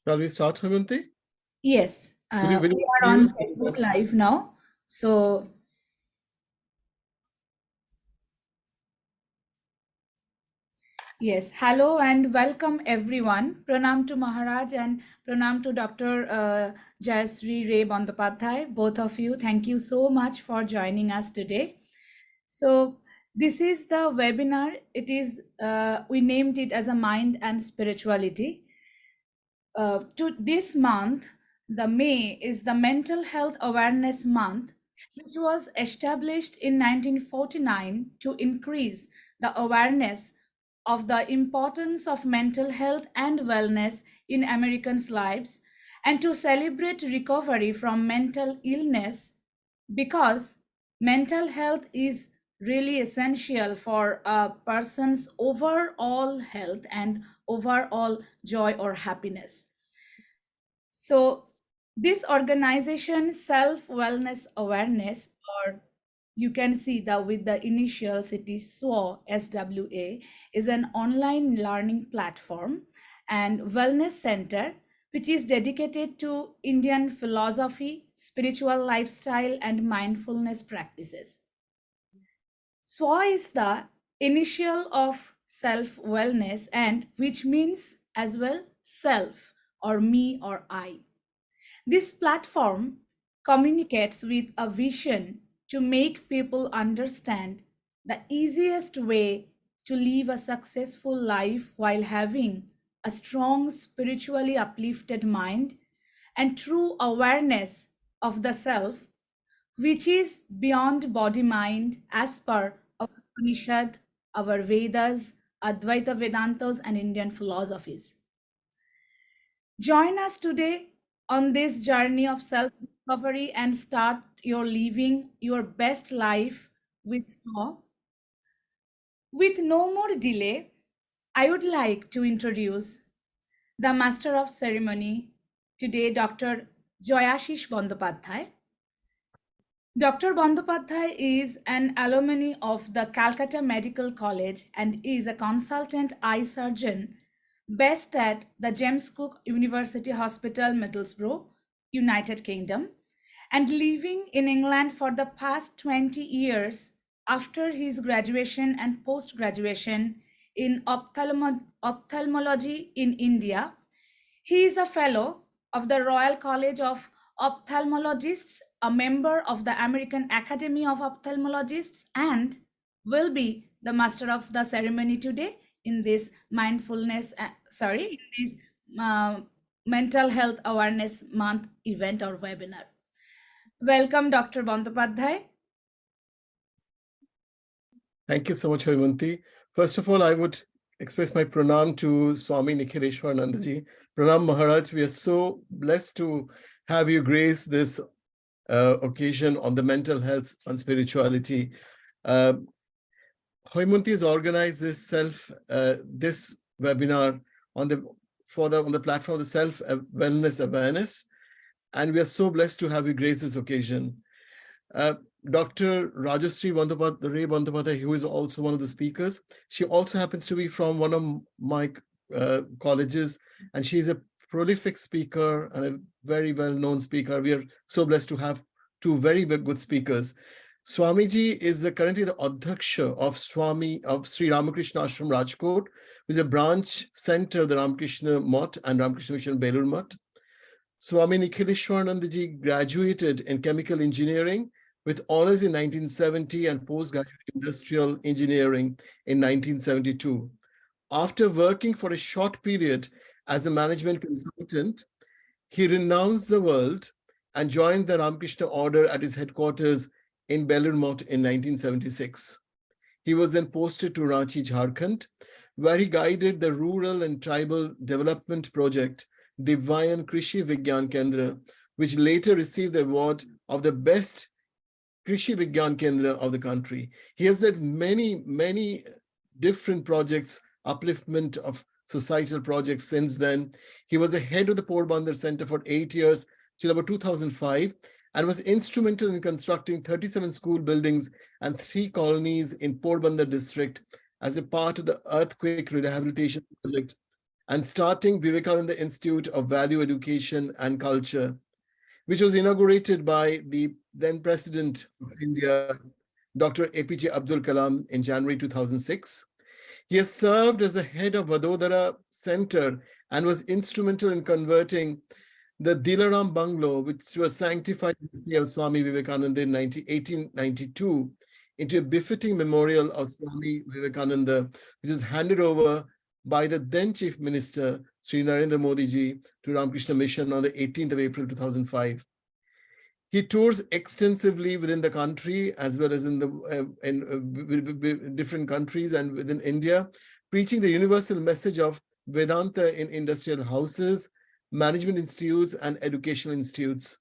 Shall we start, Hemanti? Yes, Will you we are on introduce? Facebook Live now. So, yes, hello and welcome everyone. Pranam to Maharaj and Pranam to Dr. Jayasree Ray Bandopadhyay, both of you. Thank you so much for joining us today. So, this is the webinar. It is, we named it as a mind and spirituality. To this month, the May is the Mental Health Awareness Month, which was established in 1949 to increase the awareness of the importance of mental health and wellness in Americans' lives and to celebrate recovery from mental illness because mental health is really essential for a person's overall health and overall joy or happiness. So, this organization, Self Wellness Awareness, or you can see that with the initials, it is SWA, is an online learning platform and wellness center which is dedicated to Indian philosophy, spiritual lifestyle, and mindfulness practices. SWA is the initial of self wellness and which means as well self or me or I. This platform communicates with a vision to make people understand the easiest way to live a successful life while having a strong spiritually uplifted mind and true awareness of the self, which is beyond body mind as per our Upanishad, our Vedas, Advaita Vedantas, and Indian philosophies. Join us today on this journey of self discovery and start your living your best life with Swa. With no more delay, I would like to introduce the Master of Ceremony today, Dr. Jayashish Bandopadhyay. Dr. Bandopadhyay is an alumni of the Calcutta Medical College and is a consultant eye surgeon based at the James Cook University Hospital, Middlesbrough, United Kingdom, and living in England for the past 20 years after his graduation and post graduation in ophthalmology in India. He is a fellow of the Royal College of Ophthalmologists, a member of the American Academy of Ophthalmologists, and will be the master of the ceremony today in this in this uh, Mental Health Awareness Month event or webinar. Welcome, Dr. Bandopadhyay. Thank you so much, Hemanti. First of all, I would express my pranam to Swami Nikhileshwaranandaji. Pranam Maharaj, we are so blessed to have you grace this occasion on the mental health and spirituality. Hemanti has organized this webinar on the platform of the self wellness awareness, and we are so blessed to have you grace this occasion. Dr. Rajashree Ray Bandopadhyay, who is also one of the speakers, she also happens to be from one of my colleges, and she's a prolific speaker and a very well-known speaker. We are so blessed to have two very good speakers. Swamiji is currently the Adhyaksha of Sri Ramakrishna Ashram Rajkot, which is a branch center of the Ramakrishna Mutt and Ramakrishna Mission Belur Mutt. Swami Nikhileshwaranandaji graduated in chemical engineering with honors in 1970 and postgraduate industrial engineering in 1972. After working for a short period as a management consultant, he renounced the world and joined the Ramakrishna Order at his headquarters in Belur Mutt in 1976. He was then posted to Ranchi, Jharkhand, where he guided the rural and tribal development project Divyan Krishi Vigyan Kendra, which later received the award of the best Krishi Vigyan Kendra of the country. He has led many different projects, upliftment of societal projects since then. He was the head of the Porbandar Center for 8 years till about 2005 and was instrumental in constructing 37 school buildings and 3 colonies in Porbandar district as a part of the earthquake rehabilitation project and starting Vivekananda Institute of Value Education and Culture, which was inaugurated by the then President of India, Dr. APJ Abdul Kalam, in January 2006. He has served as the head of Vadodara Center and was instrumental in converting the Dilaram Bungalow, which was sanctified in the stay of Swami Vivekananda in 1892, into a befitting memorial of Swami Vivekananda, which was handed over by the then Chief Minister, Sri Narendra Modi ji, to Ramakrishna Mission on the 18th of April 2005. He tours extensively within the country as well as in different countries and within India, preaching the universal message of Vedanta in industrial houses, management institutes, and educational institutes.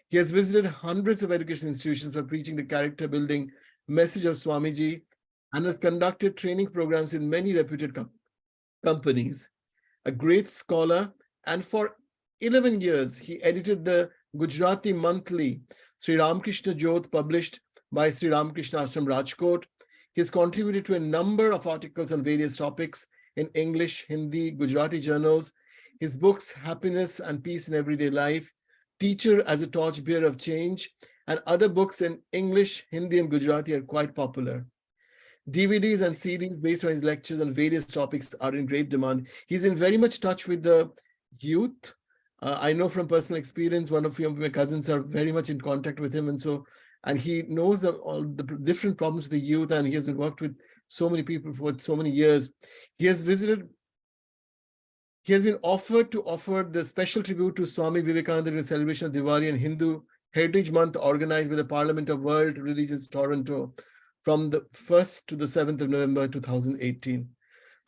He has visited hundreds of educational institutions for preaching the character building message of Swamiji and has conducted training programs in many reputed companies. A great scholar, and for 11 years, he edited the Gujarati monthly Sri Ramakrishna Jyot, published by Sri Ramakrishna Ashram Rajkot. He has contributed to a number of articles on various topics in English, Hindi, Gujarati journals. His books, Happiness and Peace in Everyday Life, Teacher as a Torchbearer of Change, and other books in English, Hindi, and Gujarati are quite popular. DVDs and CDs based on his lectures on various topics are in great demand. He's in very much touch with the youth. I know from personal experience, one of my cousins are very much in contact with him. And he knows all the different problems of the youth, and he has been worked with so many people for so many years. He has been offered to offer the special tribute to Swami Vivekananda in the celebration of Diwali and Hindu Heritage Month organized by the Parliament of World Religions Toronto from the 1st to the 7th of November 2018.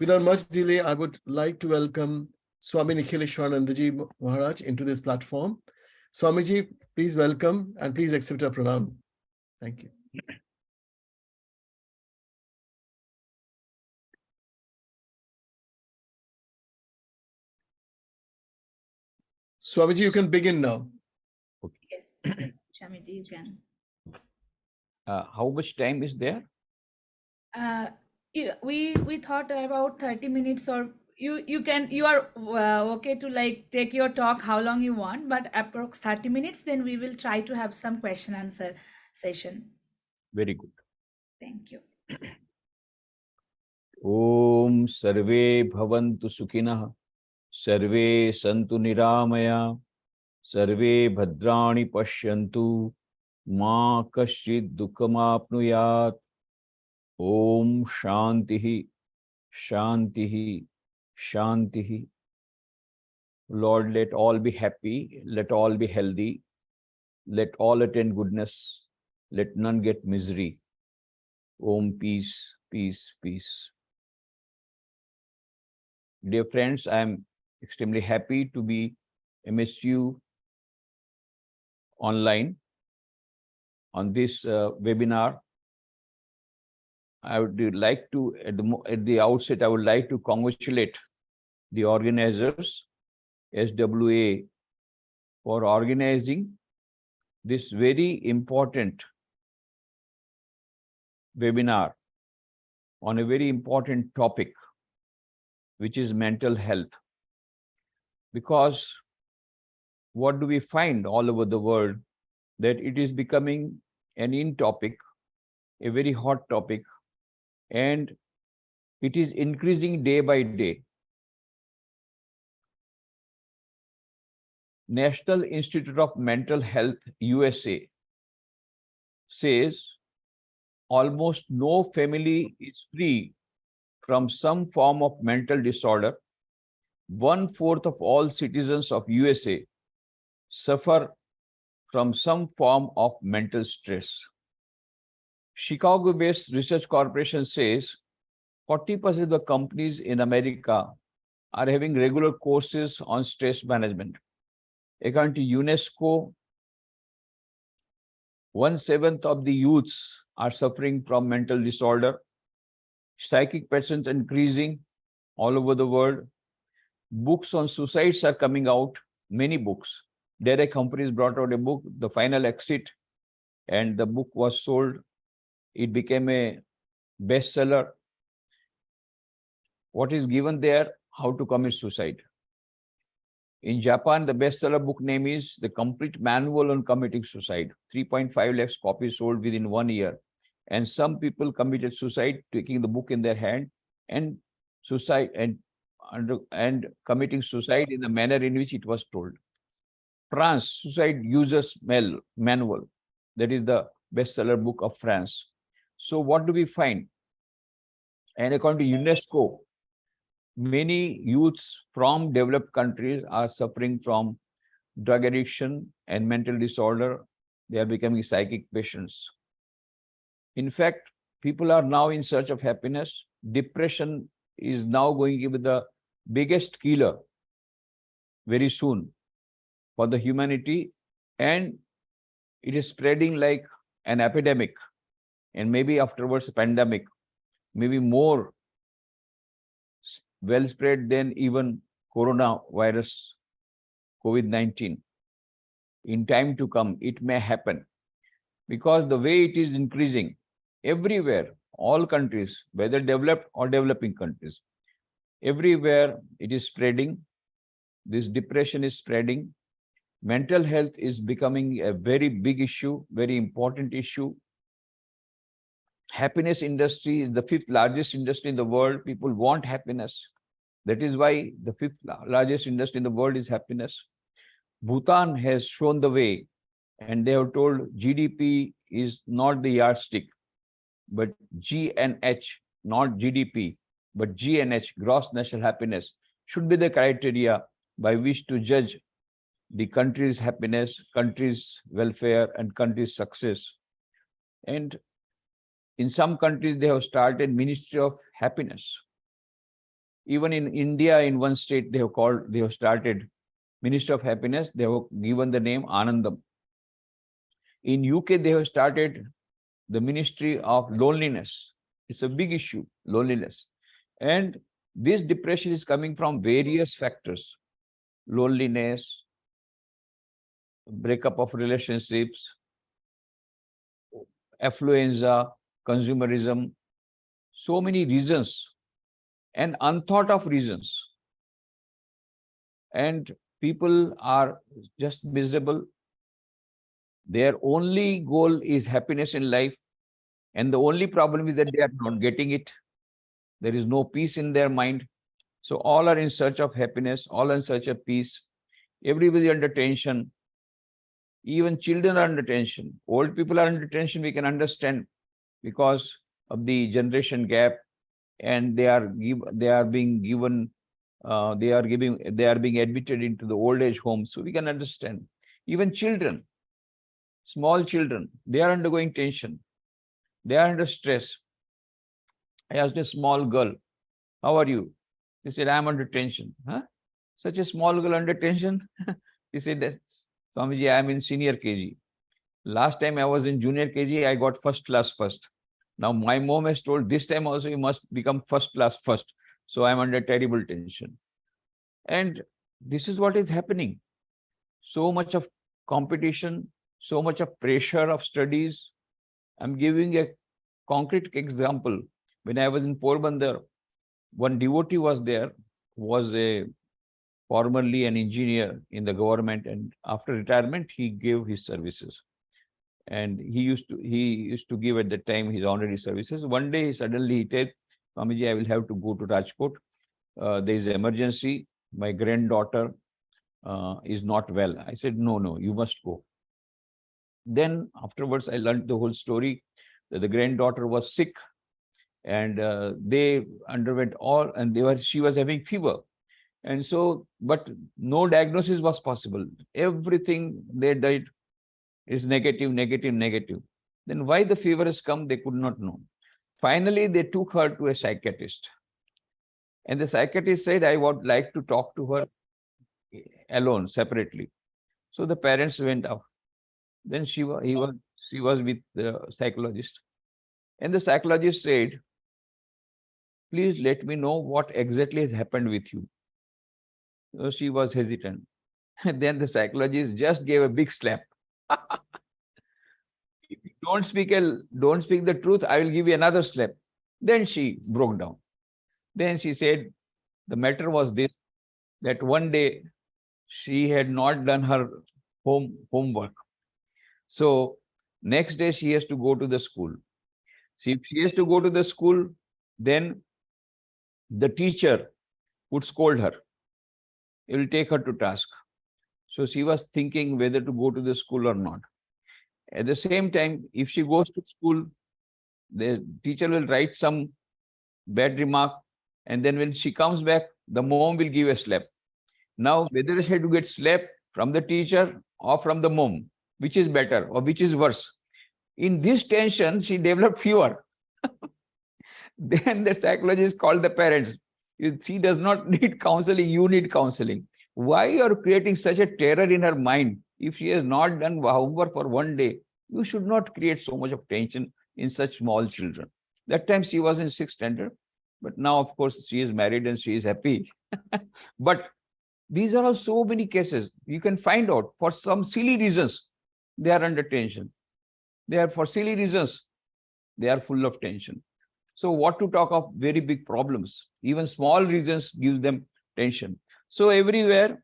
Without much delay, I would like to welcome Swami Nikhileshwaranandaji Maharaj into this platform. Swamiji, please welcome and please accept our pranam. Thank you. Swamiji, you can begin now. Yes, Swamiji, you can. How much time is there? We thought about 30 minutes, or you are okay to like take your talk how long you want, but approx 30 minutes, then we will try to have some question answer session. Very good. Thank you. Om Sarve Bhavantu Sukhinah, Sarve Santu Niramaya, Sarve Bhadrani Pashyantu, Ma Kaschid Dukhamapnuyat. Om Shantihi, Shantihi, Shantihi. Lord, let all be happy, let all be healthy, let all attain goodness, let none get misery. Om peace, peace, peace. Dear friends, I am extremely happy to be MSU online on this webinar. I would like to, at the outset, I would like to congratulate the organizers, SWA, for organizing this very important webinar on a very important topic, which is mental health. Because what do we find all over the world? That it is becoming an in topic, a very hot topic, and it is increasing day by day. National Institute of Mental Health, USA, says almost no family is free from some form of mental disorder. 1/4 of all citizens of USA suffer from some form of mental stress. Chicago-based Research Corporation says 40% of the companies in America are having regular courses on stress management. According to UNESCO, 1/7 of the youths are suffering from mental disorder. Psychic patients increasing all over the world. Books on suicides are coming out, many books. Direct companies brought out a book, The Final Exit, and the book was sold. It became a bestseller. What is given there? how to commit suicide. In Japan, the bestseller book name is The Complete Manual on Committing Suicide. 3.5 lakhs copies sold within 1 year. And some people committed suicide, taking the book in their hand and suicide and committing suicide in the manner in which it was told. France, Suicide Users Manual. That is the bestseller book of France. So what do we find? And according to UNESCO, many youths from developed countries are suffering from drug addiction and mental disorder. They are becoming psychic patients. In fact, people are now in search of happiness. Depression is now going to be the biggest killer very soon for the humanity, and it is spreading like an epidemic, and maybe afterwards a pandemic, maybe more well spread than even coronavirus, COVID-19. In time to come, it may happen, because the way it is increasing everywhere, all countries, whether developed or developing countries, everywhere it is spreading. This depression is spreading. Mental health is becoming a very big issue, very important issue. Happiness industry is the 5th largest industry in the world. People want happiness. That is why the 5th largest industry in the world is happiness. Bhutan has shown the way, and they have told GDP is not the yardstick, but GNH, not GDP, but GNH, gross national happiness, should be the criteria by which to judge the country's happiness, country's welfare, and country's success. And in some countries, they have started Ministry of Happiness. Even in India, in one state, they have started Ministry of Happiness. They have given the name Anandam. In UK, they have started the Ministry of Loneliness. It's a big issue, loneliness. And this depression is coming from various factors: loneliness, breakup of relationships, affluenza, consumerism, so many reasons and unthought of reasons. And people are just miserable. Their only goal is happiness in life. And the only problem is that they are not getting it. There is no peace in their mind. So all are in search of happiness, all in search of peace. Everybody under tension. Even children are under tension. Old people are under tension, we can understand, because of the generation gap, and they are being admitted into the old age homes. So we can understand. Even children, small children, they are undergoing tension. They are under stress. I asked a small girl, "How are you?" She said, "I'm under tension." Huh? Such a small girl under tension? She said, "Swamiji, I'm in senior KG. Last time I was in junior KG, I got first class first. Now my mom has told this time also you must become first class first. So I'm under terrible tension." And this is what is happening. So much of competition, so much of pressure of studies. I'm giving a concrete example. When I was in Porbandar, one devotee was there, was formerly an engineer in the government, and after retirement, he gave his services. And he used to give at the time his honorary services. One day, suddenly he said, "Swamiji, I will have to go to Rajkot. There is an emergency. My granddaughter is not well." I said, no, you must go. Then afterwards, I learned the whole story, that the granddaughter was sick, and they underwent all, and she was having fever. And so, but no diagnosis was possible. Everything they did is negative, negative, negative. Then why the fever has come, they could not know. Finally, they took her to a psychiatrist. And the psychiatrist said, "I would like to talk to her alone, separately." So the parents went out. Then she was with the psychologist. And the psychologist said, "Please let me know what exactly has happened with you." So she was hesitant. And then the psychologist just gave a big slap. "If you don't speak the truth, I will give you another slap." Then she broke down. Then she said, The matter was this, that one day she had not done her homework. So next day she has to go to the school. See, if she has to go to the school, then the teacher would scold her. It will take her to task. So she was thinking whether to go to the school or not. At the same time, if she goes to school, the teacher will write some bad remark, and then when she comes back, the mom will give a slap. Now, whether she had to get slapped from the teacher or from the mom, which is better or which is worse? In this tension, she developed fever. Then the psychologist called the parents. She does not need counseling, you need counseling. Why you are creating such a terror in her mind? If she has not done homework for one day, you should not create so much of tension in such small children. That time she was in 6th standard, but now, of course, she is married and she is happy. But these are all so many cases. You can find out for some silly reasons, they are under tension. They are for silly reasons, they are full of tension. So what to talk of very big problems? Even small reasons give them tension. So everywhere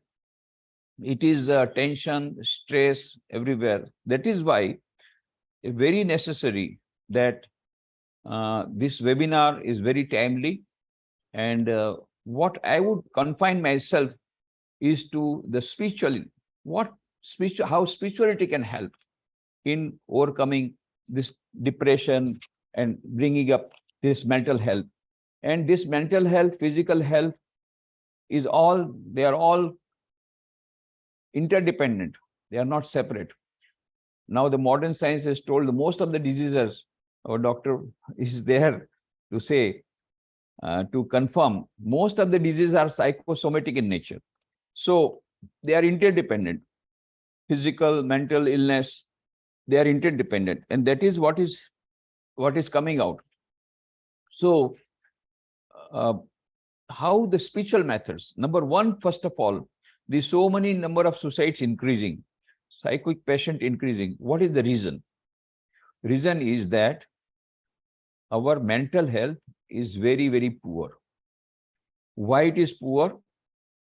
it is tension, stress everywhere. That is why it's very necessary that this webinar is very timely. And what I would confine myself is to the spiritual, how spirituality can help in overcoming this depression and bringing up this mental health. And this mental health, physical health is all, they are all interdependent. They are not separate. Now the modern science has told most of the diseases, our doctor is there to say, to confirm, most of the diseases are psychosomatic in nature. So they are interdependent. Physical, mental illness, they are interdependent. And that is what is coming out. So how the spiritual methods? Number one, first of all, there's so many number of suicides increasing, psychic patient increasing. What is the reason? Reason is that our mental health is very, very poor. Why it is poor?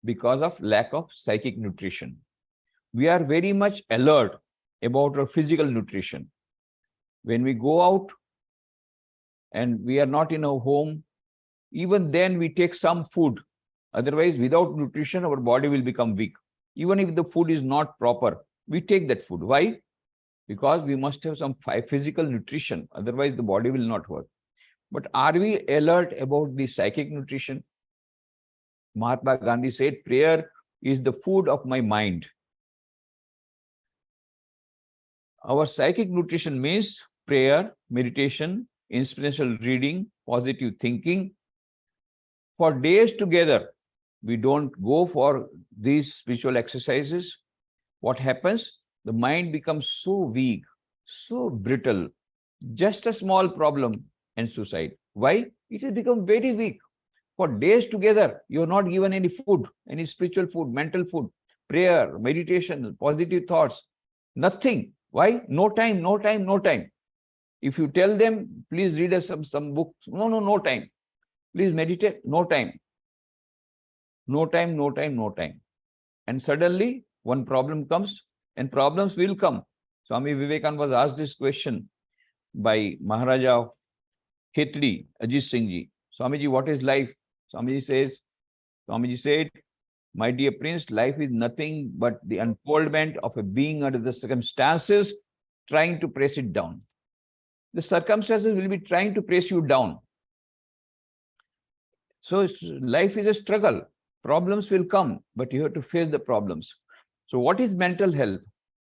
Because of lack of psychic nutrition. We are very much alert about our physical nutrition. When we go out and we are not in our home, even then we take some food. Otherwise, without nutrition, our body will become weak. Even if the food is not proper, we take that food. Why? Because we must have some physical nutrition. Otherwise, the body will not work. But are we alert about the psychic nutrition? Mahatma Gandhi said, prayer is the food of my mind. Our psychic nutrition means prayer, meditation, inspirational reading, positive thinking. For days together, we don't go for these spiritual exercises. What happens? The mind becomes so weak, so brittle. Just a small problem and suicide. Why? It has become very weak. For days together, you are not given any food, any spiritual food, mental food, prayer, meditation, positive thoughts, nothing. Why? No time, no time, no time. If you tell them, please read us some books, no time. Please meditate, no time. No time, no time, no time. And suddenly, one problem comes, and problems will come. Swami Vivekananda was asked this question by Maharaja Khetri, Ajit Singh Ji. Swamiji, what is life? Swamiji said, my dear prince, life is nothing but the unfoldment of a being under the circumstances trying to press it down. The circumstances will be trying to press you down. So life is a struggle. Problems will come, but you have to face the problems. So what is mental health?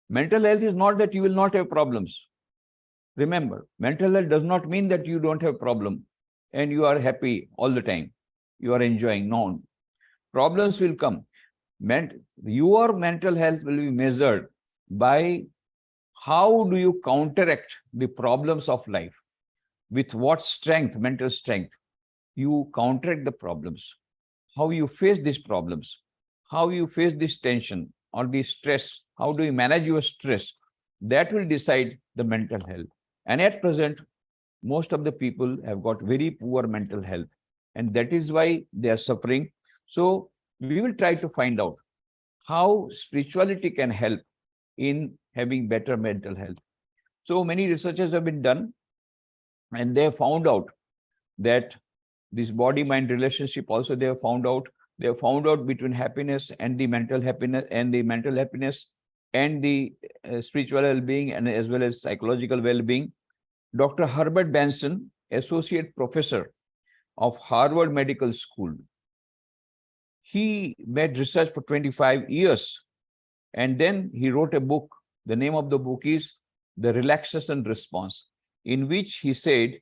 Mental health is not that you will not have problems. Remember, mental health does not mean that you don't have problem and you are happy all the time. You are enjoying. No. Problems will come. Your mental health will be measured by how do you counteract the problems of life. With what strength, mental strength, you counteract the problems. How you face these problems. How you face this tension or this stress. How do you manage your stress? That will decide the mental health. And at present, most of the people have got very poor mental health. And that is why they are suffering. So we will try to find out how spirituality can help in having better mental health. So many researches have been done, and they have found out that this body-mind relationship also they have found out between happiness and the mental happiness, and the mental happiness and the spiritual well-being, and as well as psychological well-being. Dr. Herbert Benson, associate professor of Harvard Medical School, he made research for 25 years, and then he wrote a book. The name of the book is The Relaxation Response, in which he said,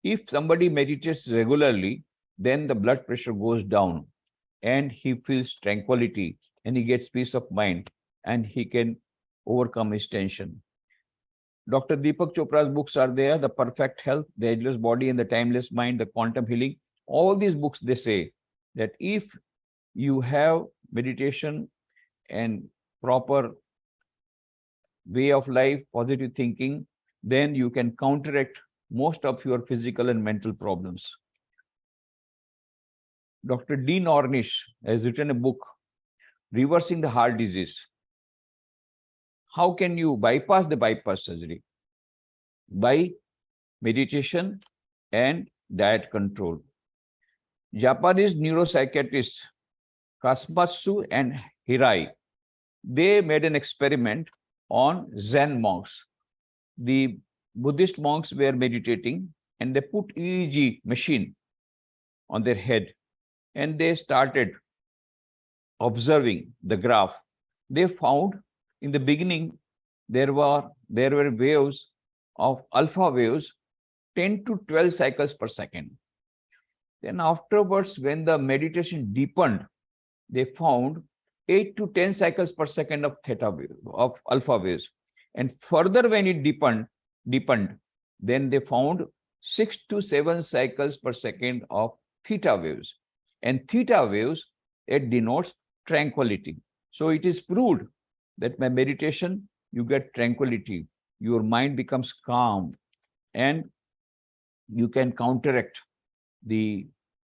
if somebody meditates regularly, then the blood pressure goes down and he feels tranquility and he gets peace of mind and he can overcome his tension. Dr. Deepak Chopra's books are there, The Perfect Health, The Ageless Body and the Timeless Mind, The Quantum Healing. All these books, they say that if you have meditation and proper way of life, positive thinking, then you can counteract most of your physical and mental problems. Dr. Dean Ornish has written a book, Reversing the Heart Disease. How can you bypass the bypass surgery? By meditation and diet control. Japanese neuropsychiatrists Kasumatsu and Hirai, they made an experiment on Zen monks. The Buddhist monks were meditating and they put EEG machine on their head and they started observing the graph. They found in the beginning there were waves of alpha waves 10 to 12 cycles per second. Then afterwards, when the meditation deepened, they found 8 to 10 cycles per second of theta wave, of alpha waves. And further when it deepened, then they found 6 to 7 cycles per second of theta waves. And theta waves, it denotes tranquility. So it is proved that by meditation, you get tranquility. Your mind becomes calm and you can counteract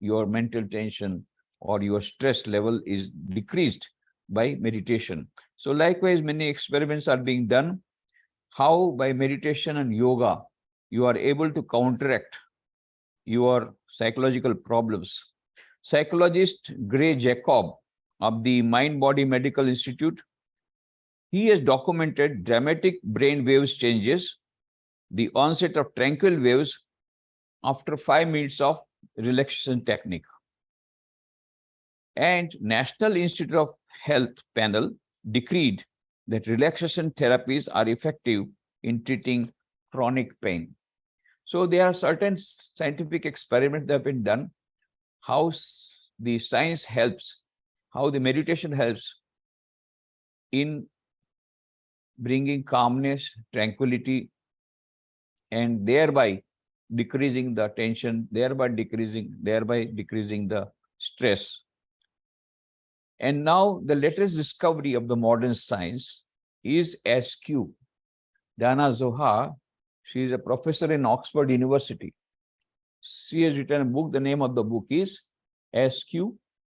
your mental tension, or your stress level is decreased by meditation. So likewise, many experiments are being done, how by meditation and yoga, you are able to counteract your psychological problems. Psychologist Gray Jacob of the Mind Body Medical Institute, he has documented dramatic brain waves changes, the onset of tranquil waves after 5 minutes of relaxation technique. And National Institute of Health panel decreed that relaxation therapies are effective in treating chronic pain. So there are certain scientific experiments that have been done, how the science helps, how the meditation helps in bringing calmness, tranquility, and thereby decreasing the tension, thereby decreasing the stress. And now the latest discovery of the modern science is SQ. Dana Zohar, she is a professor in Oxford University. She has written a book. The name of the book is SQ,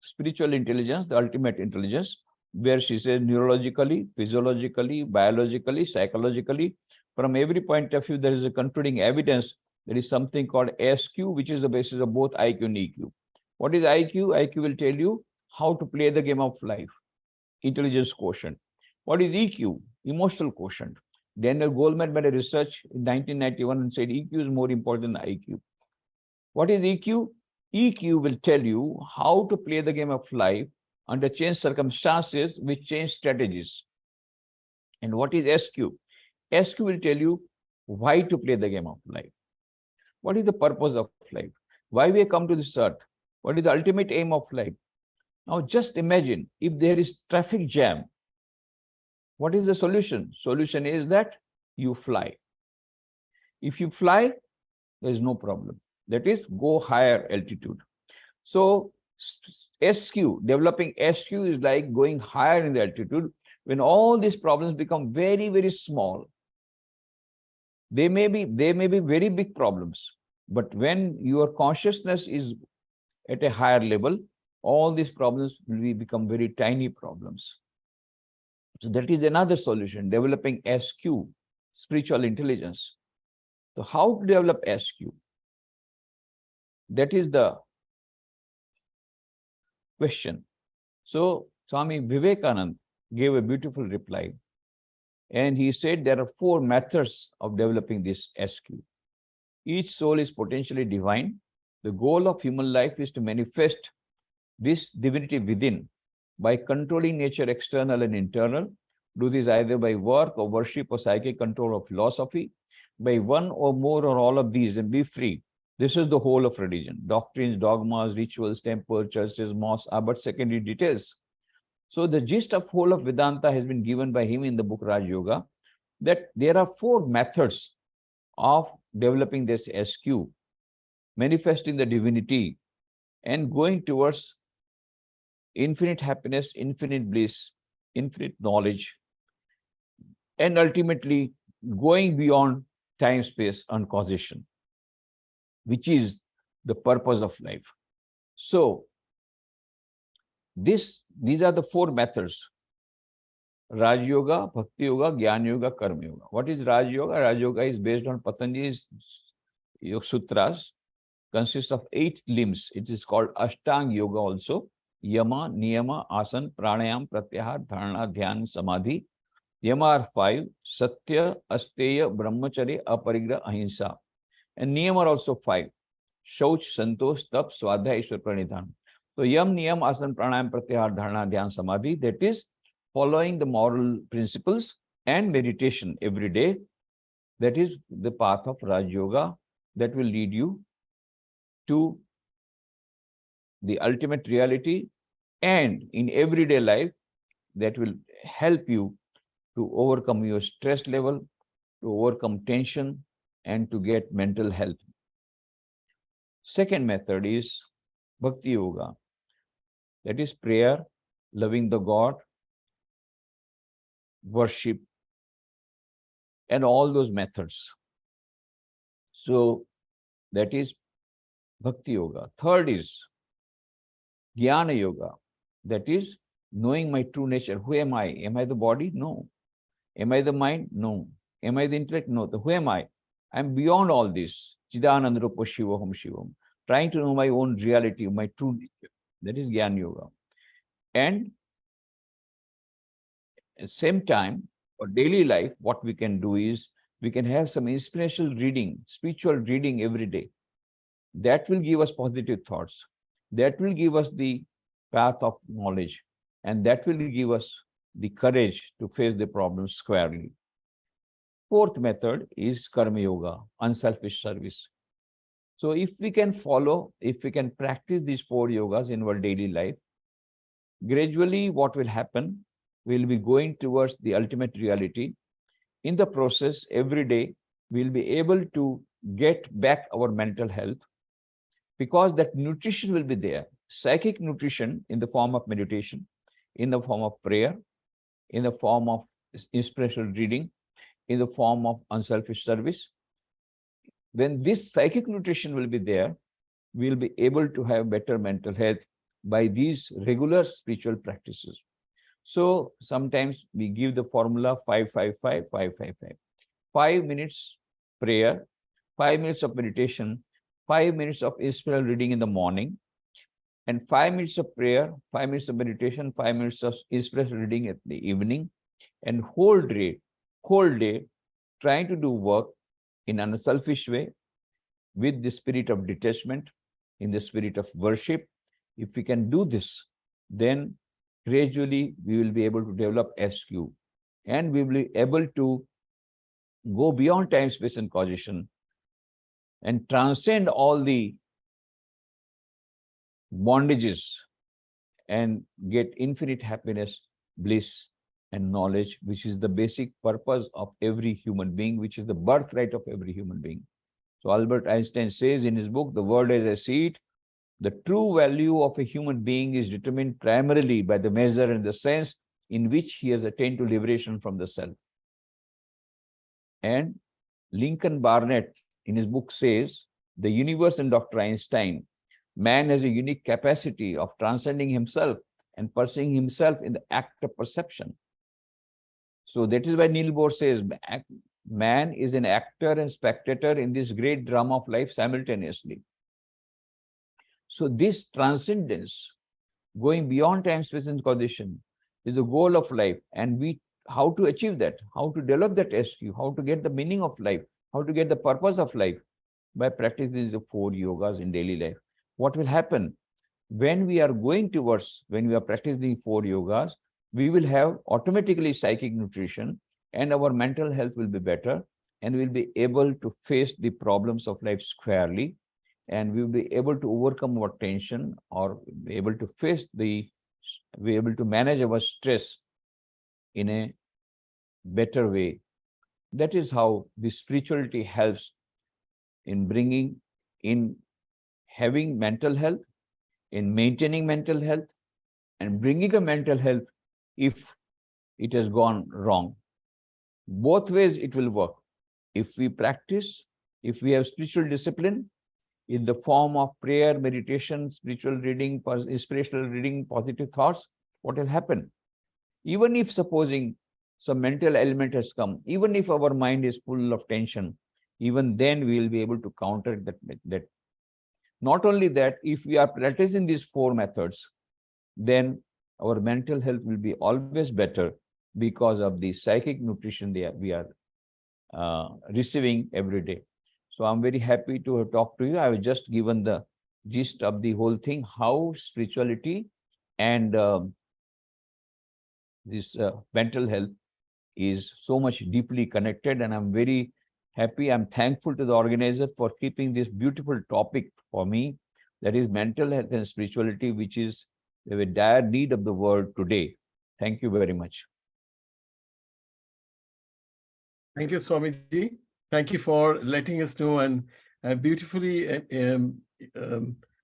Spiritual Intelligence, the Ultimate Intelligence, where she says neurologically, physiologically, biologically, psychologically, from every point of view, there is a concluding evidence. There is something called SQ, which is the basis of both IQ and EQ. What is IQ? IQ will tell you how to play the game of life, intelligence quotient. What is EQ? Emotional quotient. Daniel Goleman made a research in 1991 and said EQ is more important than IQ. What is EQ? EQ will tell you how to play the game of life under changed circumstances with changed strategies. And what is SQ? SQ will tell you why to play the game of life. What is the purpose of life? Why we have come to this earth? What is the ultimate aim of life? Now just imagine if there is traffic jam. What is the solution? Solution is that you fly. If you fly, there is no problem. That is, go higher altitude. So SQ, developing SQ is like going higher in the altitude when all these problems become very, very small. They may be very big problems, but when your consciousness is at a higher level, all these problems will become very tiny problems. So that is another solution, developing SQ, spiritual intelligence. So how to develop SQ? That is the question. So Swami Vivekananda gave a beautiful reply. And he said there are 4 methods of developing this SQ. Each soul is potentially divine. The goal of human life is to manifest this divinity within by controlling nature external and internal. Do this either by work or worship or psychic control or philosophy, by one or more or all of these, and be free. This is the whole of religion. Doctrines, dogmas, rituals, temples, churches, mosques are but secondary details. So the gist of whole of Vedanta has been given by him in the book Raj Yoga, that there are 4 methods of developing this SQ, manifesting the divinity and going towards infinite happiness, infinite bliss, infinite knowledge, and ultimately going beyond time, space, and causation, which is the purpose of life. So these are the 4 methods: Raj Yoga, Bhakti Yoga, Jnana Yoga, Karma Yoga. What is Raj Yoga? Raj Yoga is based on Patanjali's Yoga Sutras, consists of 8 limbs. It is called Ashtang Yoga also. Yama, Niyama, Asana, Pranayam, Pratyahar, Dharana, Dhyan, Samadhi. Yama are 5: Satya, Asteya, Brahmacharya, Aparigraha, Ahimsa. And Niyama are also 5: Shauch, Santosh, Tap, Swadhyaya, Ishwar Pranidhan. So Yam, Niyam, Asana, Pranayam, Pratyahar, Dharana, Dhyan, Samadhi, that is following the moral principles and meditation every day. That is the path of Raj Yoga that will lead you to the ultimate reality, and in everyday life that will help you to overcome your stress level, to overcome tension, and to get mental health. Second method is Bhakti Yoga. That is prayer, loving the God, worship, and all those methods. So that is Bhakti Yoga. Third is Jnana Yoga. That is knowing my true nature. Who am I? Am I the body? No. Am I the mind? No. Am I the intellect? No. Who am I? I'm beyond all this. Chidananda Rupa Shivoham Shivam. Trying to know my own reality, my true nature. That is Jnana Yoga. And at the same time, for daily life, what we can do is we can have some inspirational reading, spiritual reading every day. That will give us positive thoughts. That will give us the path of knowledge. And that will give us the courage to face the problems squarely. Fourth method is Karma Yoga, unselfish service. So if we can follow, if we can practice these 4 yogas in our daily life, gradually what will happen, we'll be going towards the ultimate reality. In the process, every day, we'll be able to get back our mental health, because that nutrition will be there. Psychic nutrition in the form of meditation, in the form of prayer, in the form of inspirational reading, in the form of unselfish service. When this psychic nutrition will be there, we'll be able to have better mental health by these regular spiritual practices. So sometimes we give the formula 5-5-5-5-5-5. 5 minutes prayer, 5 minutes of meditation, 5 minutes of inspirational reading in the morning, and 5 minutes of prayer, 5 minutes of meditation, 5 minutes of inspirational reading at the evening, and whole day trying to do work in an unselfish way with the spirit of detachment, in the spirit of worship. If we can do this, then gradually we will be able to develop SQ, and we will be able to go beyond time, space, and causation and transcend all the bondages and get infinite happiness, bliss, and knowledge, which is the basic purpose of every human being, which is the birthright of every human being. So Albert Einstein says in his book, The World as I See It, the true value of a human being is determined primarily by the measure and the sense in which he has attained to liberation from the self. And Lincoln Barnett in his book says, the universe and Dr. Einstein Man has a unique capacity of transcending himself and perceiving himself in the act of perception. So that is why Niels Bohr says, man is an actor and spectator in this great drama of life simultaneously. So this transcendence, going beyond time, space, and causation, is the goal of life. And how to achieve that, how to develop that SQ, how to get the meaning of life, how to get the purpose of life, by practicing the 4 yogas in daily life. What will happen? When we are practicing 4 yogas, we will have automatically psychic nutrition, and our mental health will be better, and we'll be able to face the problems of life squarely, and we'll be able to overcome our tension, or be able to manage our stress in a better way. That is how the spirituality helps in having mental health, in maintaining mental health, and bringing a mental health if it has gone wrong. Both ways it will work. If we practice, if we have spiritual discipline in the form of prayer, meditation, spiritual reading, inspirational reading, positive thoughts, what will happen? Even if supposing some mental element has come, even if our mind is full of tension, even then we will be able to counter that. Not only that, if we are practicing these 4 methods, then our mental health will be always better because of the psychic nutrition we are receiving every day. So I'm very happy to talk to you. I have just given the gist of the whole thing, how spirituality and this mental health is so much deeply connected, and I'm very happy. I'm thankful to the organizer for keeping this beautiful topic for me, that is mental health and spirituality, which is a dire need of the world today. Thank you very much. Thank you, Swamiji. Thank you for letting us know and beautifully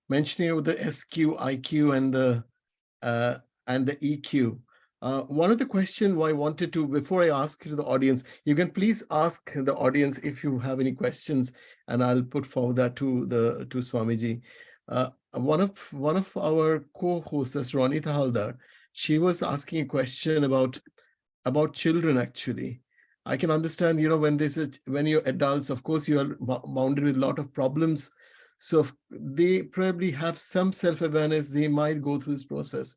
mentioning about the SQ, IQ, and the EQ. One of the questions I wanted to, before I ask to the audience, you can please ask the audience if you have any questions, and I'll put forward that to Swamiji. One of our co-hosts, Ronita Haldar, she was asking a question about children. Actually, I can understand, when you're adults, of course, you are bounded with a lot of problems. So they probably have some self-awareness. They might go through this process.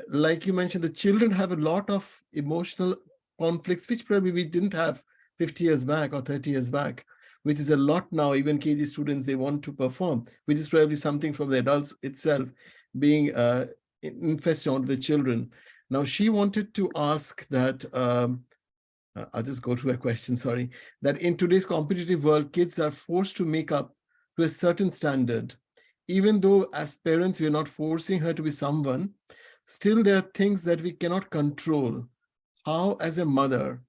Like you mentioned, the children have a lot of emotional conflicts, which probably we didn't have 50 years back or 30 years back, which is a lot now. Even KG students, they want to perform, which is probably something from the adults itself being infested onto the children. Now, she wanted to ask that, I'll just go to a question, sorry, that in today's competitive world, kids are forced to make up to a certain standard. Even though as parents, we're not forcing her to be someone, still there are things that we cannot control. How, as a mother,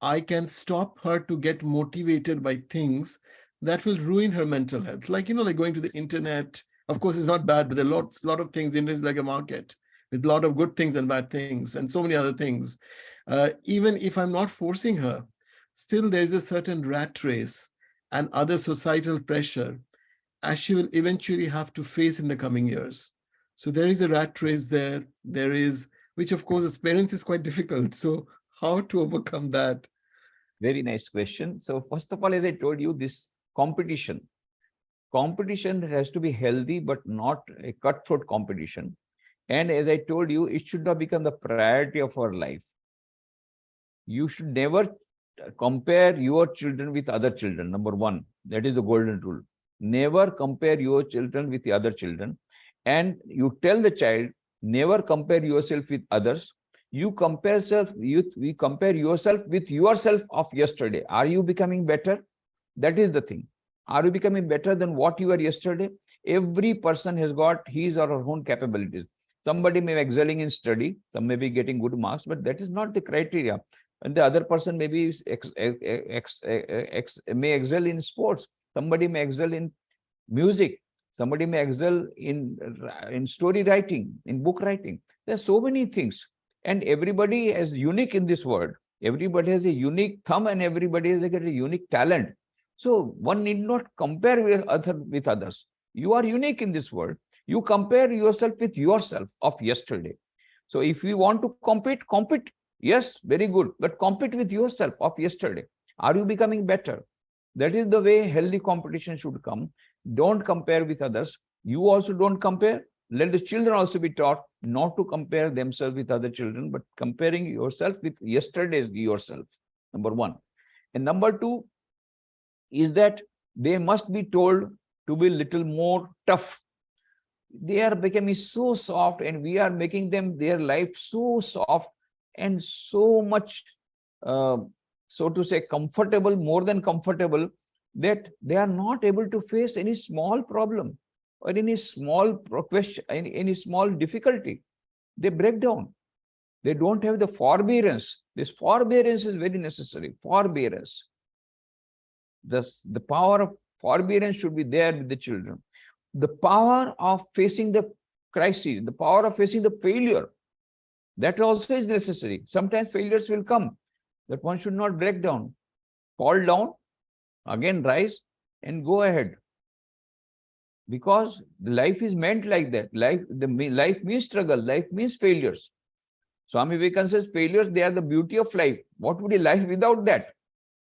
I can stop her to get motivated by things that will ruin her mental health? Like, like going to the internet. Of course, it's not bad, but there are lot of things. Internet is like a market with a lot of good things and bad things and so many other things. Even if I'm not forcing her, still there is a certain rat race and other societal pressure as she will eventually have to face in the coming years. So there is a rat race there. There is, which of course as parents is quite difficult. So how to overcome that? Very nice question. So first of all, as I told you, this competition has to be healthy, but not a cutthroat competition. And as I told you, it should not become the priority of our life. You should never compare your children with other children. Number one, that is the golden rule. Never compare your children with the other children. And you tell the child, never compare yourself with others. You compare yourself with yourself of yesterday. Are you becoming better? That is the thing. Are you becoming better than what you were yesterday? Every person has got his or her own capabilities. Somebody may be excelling in study, some may be getting good marks, but that is not the criteria. And the other person may be may excel in sports. Somebody may excel in music. Somebody may excel in story writing, in book writing. There are so many things. And everybody is unique in this world. Everybody has a unique thumb and everybody has a unique talent. So one need not compare with others. You are unique in this world. You compare yourself with yourself of yesterday. So if you want to compete, compete. Yes, very good. But compete with yourself of yesterday. Are you becoming better? That is the way healthy competition should come. Don't compare with others. You also don't compare. Let the children also be taught not to compare themselves with other children, but comparing yourself with yesterday's yourself. Number one. And number two is that they must be told to be little more tough. They are becoming so soft, and we are making them their life so soft and so much, so to say, comfortable, more than comfortable, that they are not able to face any small problem or any small question, any small difficulty. They break down. They don't have the forbearance. This forbearance is very necessary. Forbearance. The power of forbearance should be there with the children. The power of facing the crisis, the power of facing the failure, that also is necessary. Sometimes failures will come, that one should not break down, fall down, again rise and go ahead. Because life is meant like that. Life means struggle, life means failures. Swami Vivekananda says failures, they are the beauty of life. What would be life without that?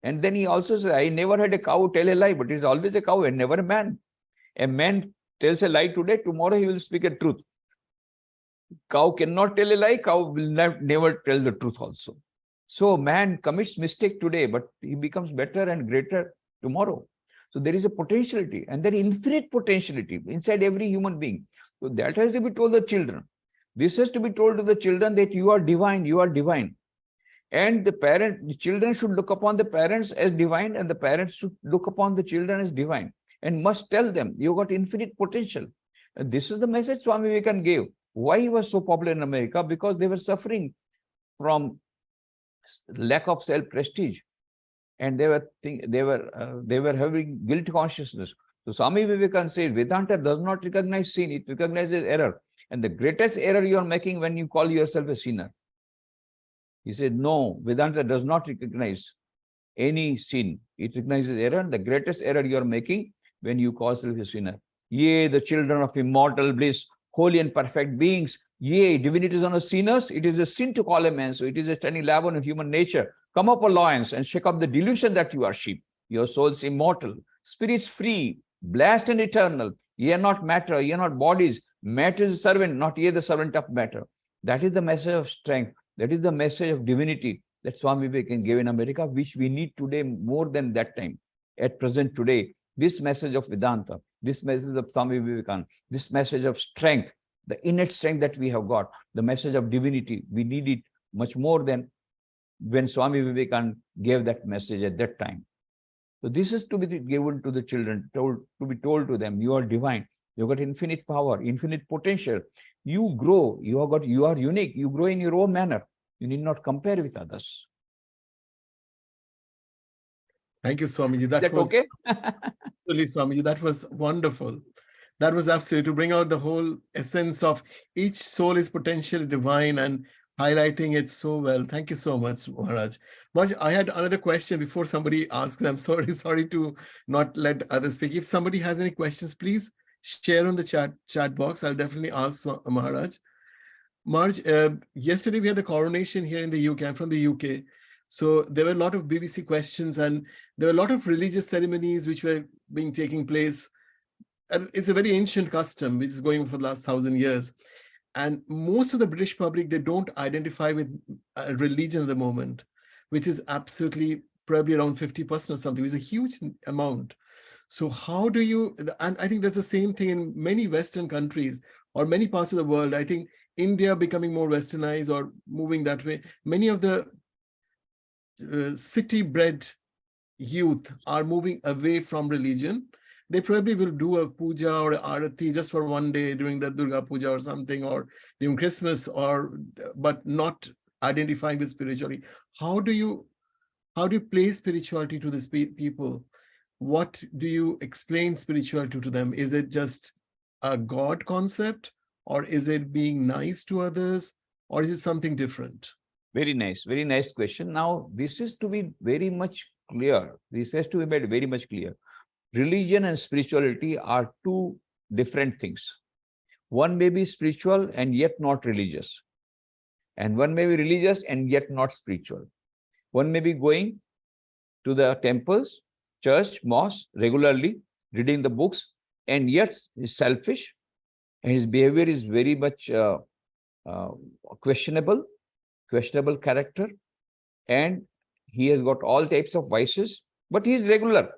And then he also says, I never had a cow tell a lie, but it is always a cow and never a man. A man tells a lie today, tomorrow he will speak a truth. Cow cannot tell a lie, cow will never tell the truth also. So man commits mistake today, but he becomes better and greater tomorrow. So there is a potentiality, and there is infinite potentiality inside every human being. So that has to be told to the children. This has to be told to the children that you are divine, you are divine. And the children should look upon the parents as divine, and the parents should look upon the children as divine, and must tell them, you got infinite potential. And this is the message Swami Vivekananda gave. Why he was so popular in America? Because they were suffering from lack of self-prestige, and they were having guilt consciousness. So Swami Vivekananda says Vedanta does not recognize sin; it recognizes error. And the greatest error you are making when you call yourself a sinner. He said, no, Vedanta does not recognize any sin. It recognizes error. The greatest error you are making when you call yourself a sinner. Yea, the children of immortal bliss, holy and perfect beings. Yea, divinity is on the sinners. It is a sin to call a man. So it is a standing level of human nature. Come up, alliance, and shake up the delusion that you are sheep. Your soul's immortal, spirits free, blessed and eternal. Ye are not matter, ye are not bodies. Matter is a servant, not ye the servant of matter. That is the message of strength. That is the message of divinity that Swami Vivekananda gave in America, which we need today more than that time. At present today, this message of Vedanta, this message of Swami Vivekananda, this message of strength, the innate strength that we have got, the message of divinity, we need it much more than when Swami Vivekananda gave that message at that time. So this is to be given to the children, to be told to them, you are divine, you've got infinite power, infinite potential. You grow, you are unique, you grow in your own manner. You need not compare with others. Thank you, Swamiji. That was okay? Absolutely, Swamiji. That was wonderful. That was absolutely to bring out the whole essence of each soul is potentially divine and highlighting it so well. Thank you so much, Maharaj. Maharaj, I had another question before somebody asks. I'm sorry to not let others speak. If somebody has any questions, please share on the chat box. I'll definitely ask Maharaj. Maharaj, yesterday we had the coronation here in the UK. I'm from the UK. So there were a lot of BBC questions, and there were a lot of religious ceremonies which were taking place. And it's a very ancient custom, which is going for the last 1,000 years. And most of the British public, they don't identify with a religion at the moment, which is absolutely probably around 50% or something. It's a huge amount. So how do you, and I think there's the same thing in many Western countries or many parts of the world. I think India becoming more westernized or moving that way. Many of the city-bred youth are moving away from religion. They probably will do a puja or arati just for one day during the Durga Puja or something, or during Christmas, but not identifying with spirituality. How do you place spirituality to these people? What do you explain spirituality to them? Is it just a God concept, or is it being nice to others, or is it something different? Very nice question. Now, this is to be very much clear. This has to be made very much clear. Religion and spirituality are two different things. One may be spiritual and yet not religious. And one may be religious and yet not spiritual. One may be going to the temples, church, mosque regularly, reading the books, and yet is selfish, and his behavior is very much questionable character, and he has got all types of vices, but he is regular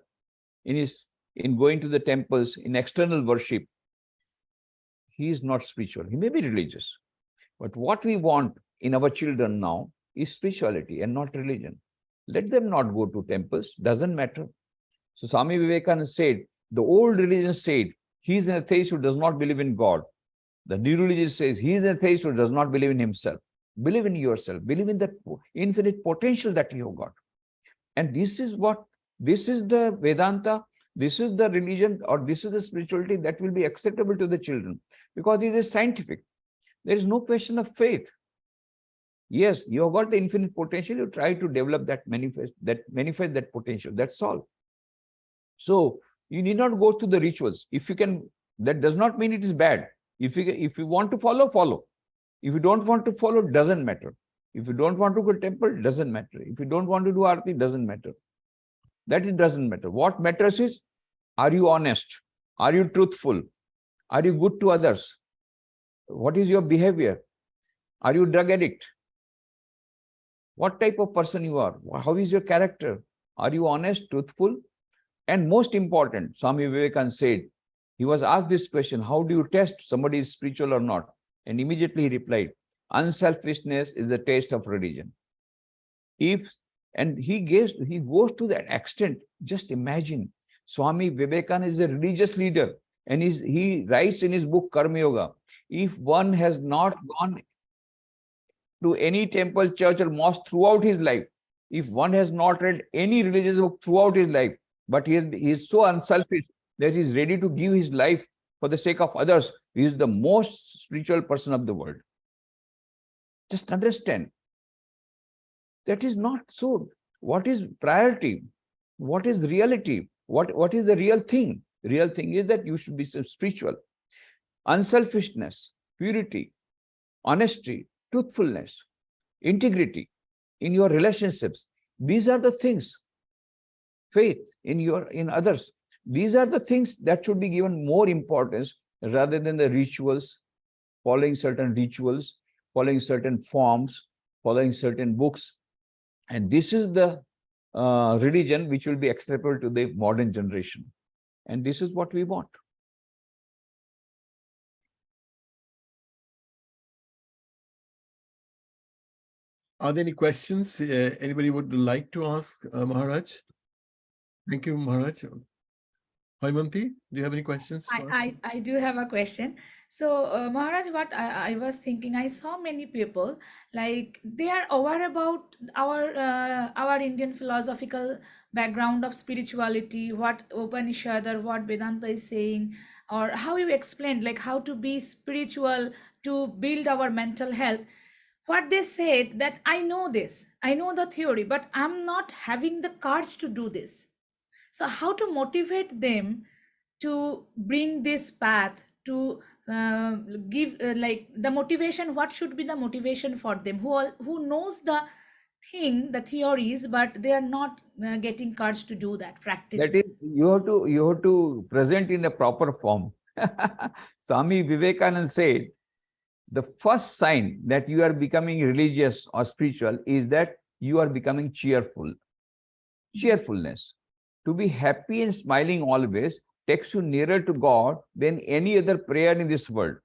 in going to the temples, in external worship. He is not spiritual. He may be religious, but what we want in our children now is spirituality and not religion. Let them not go to temples, doesn't matter. So Swami Vivekananda said, the old religion said, he is an atheist who does not believe in God. The new religion says, he is an atheist who does not believe in himself. Believe in yourself, believe in the infinite potential that you have got. And this is the Vedanta, this is the religion, or this is the spirituality that will be acceptable to the children, because it is scientific. There is no question of faith. Yes, you have got the infinite potential, you try to develop that, manifest that potential, that's all. So you need not go to the rituals. If you can, that does not mean it is bad. If you want to follow, follow. If you don't want to follow, doesn't matter. If you don't want to go to temple, doesn't matter. If you don't want to do arati, doesn't matter. That it doesn't matter. What matters is, are you honest? Are you truthful? Are you good to others? What is your behavior? Are you drug addict? What type of person you are? How is your character? Are you honest, truthful? And most important, Swami Vivekananda said, he was asked this question, how do you test somebody is spiritual or not? And immediately he replied, unselfishness is the test of religion. And he goes to that extent. Just imagine, Swami Vivekananda is a religious leader, and he writes in his book Karma Yoga, if one has not gone to any temple, church or mosque throughout his life, if one has not read any religious book throughout his life, but he is so unselfish that he is ready to give his life for the sake of others, he is the most spiritual person of the world. Just understand. That is not so. What is priority? What is reality? What is the real thing? The real thing is that you should be spiritual. Unselfishness, purity, honesty, truthfulness, integrity in your relationships. These are the things. Faith in others. These are the things that should be given more importance rather than the rituals, following certain rituals, following certain forms, following certain books. And this is the religion which will be acceptable to the modern generation. And this is what we want. Are there any questions anybody would like to ask Maharaj? Thank you, Maharaj. Haimanti, do you have any questions? I do have a question. So, Maharaj, what I was thinking, I saw many people like they are aware about our Indian philosophical background of spirituality, what Upanishad or what Vedanta is saying, or how you explained like how to be spiritual to build our mental health. What they said that I know this, I know the theory, but I'm not having the courage to do this. So how to motivate them to bring this path to give like the motivation? What should be the motivation for them who knows the theories, but they are not getting courage to do that practice? That is, you have to present in a proper form. Swami Vivekananda said, the first sign that you are becoming religious or spiritual is that you are becoming cheerful. Cheerfulness. To be happy and smiling always takes you nearer to God than any other prayer in this world.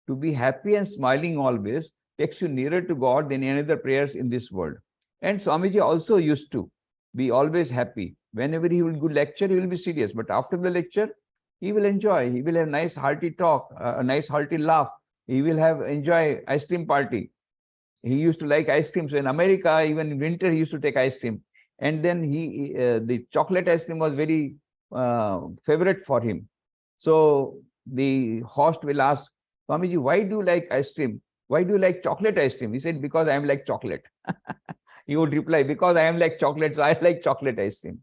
To be happy and smiling always takes you nearer to God than any other prayers in this world. And Swamiji also used to be always happy. Whenever he will give lecture, he will be serious. But after the lecture, he will enjoy. He will have nice hearty talk, a nice hearty laugh. He will enjoy ice cream party. He used to like ice cream. So in America, even in winter, he used to take ice cream. And then the chocolate ice cream was very favorite for him. So the host will ask, Swamiji, why do you like ice cream? Why do you like chocolate ice cream? He said, because I am like chocolate. He would reply, because I am like chocolate, so I like chocolate ice cream.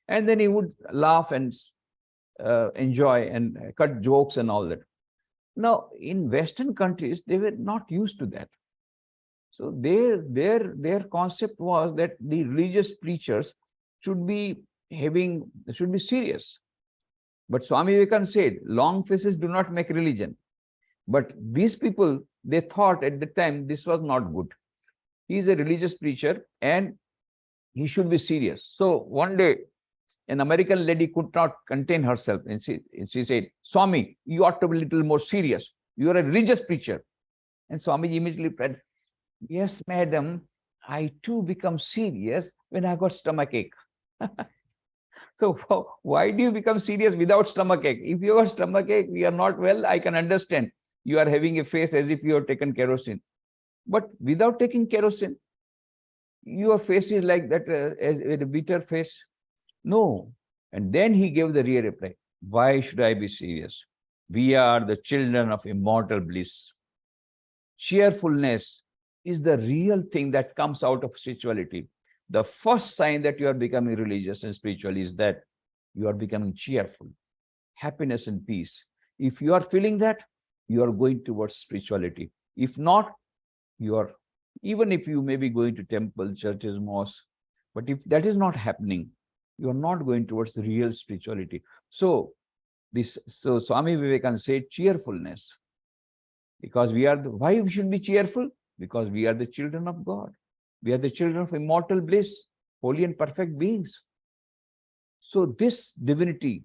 And then he would laugh and enjoy and cut jokes and all that. Now, in Western countries, they were not used to that. So their concept was that the religious preachers should be serious. But Swami Vivekananda said, long faces do not make religion. But these people, they thought at the time this was not good. He is a religious preacher and he should be serious. So one day, an American lady could not contain herself and she said, Swami, you ought to be a little more serious. You are a religious preacher. And Swami immediately replied, yes, madam, I too become serious when I got stomachache. So why do you become serious without stomachache? If you have stomachache, you are not well, I can understand. You are having a face as if you have taken kerosene. But without taking kerosene, your face is like that, as a bitter face. No. And then he gave the real reply. Why should I be serious? We are the children of immortal bliss. Cheerfulness is the real thing that comes out of spirituality. The first sign that you are becoming religious and spiritual is that you are becoming cheerful, happiness and peace. If you are feeling that, you are going towards spirituality. If not, you are, even if you may be going to temple, churches, mosques, but if that is not happening, you are not going towards the real spirituality. So Swami Vivekananda said cheerfulness, because why we should be cheerful? Because we are the children of God. We are the children of immortal bliss, holy and perfect beings. So this divinity,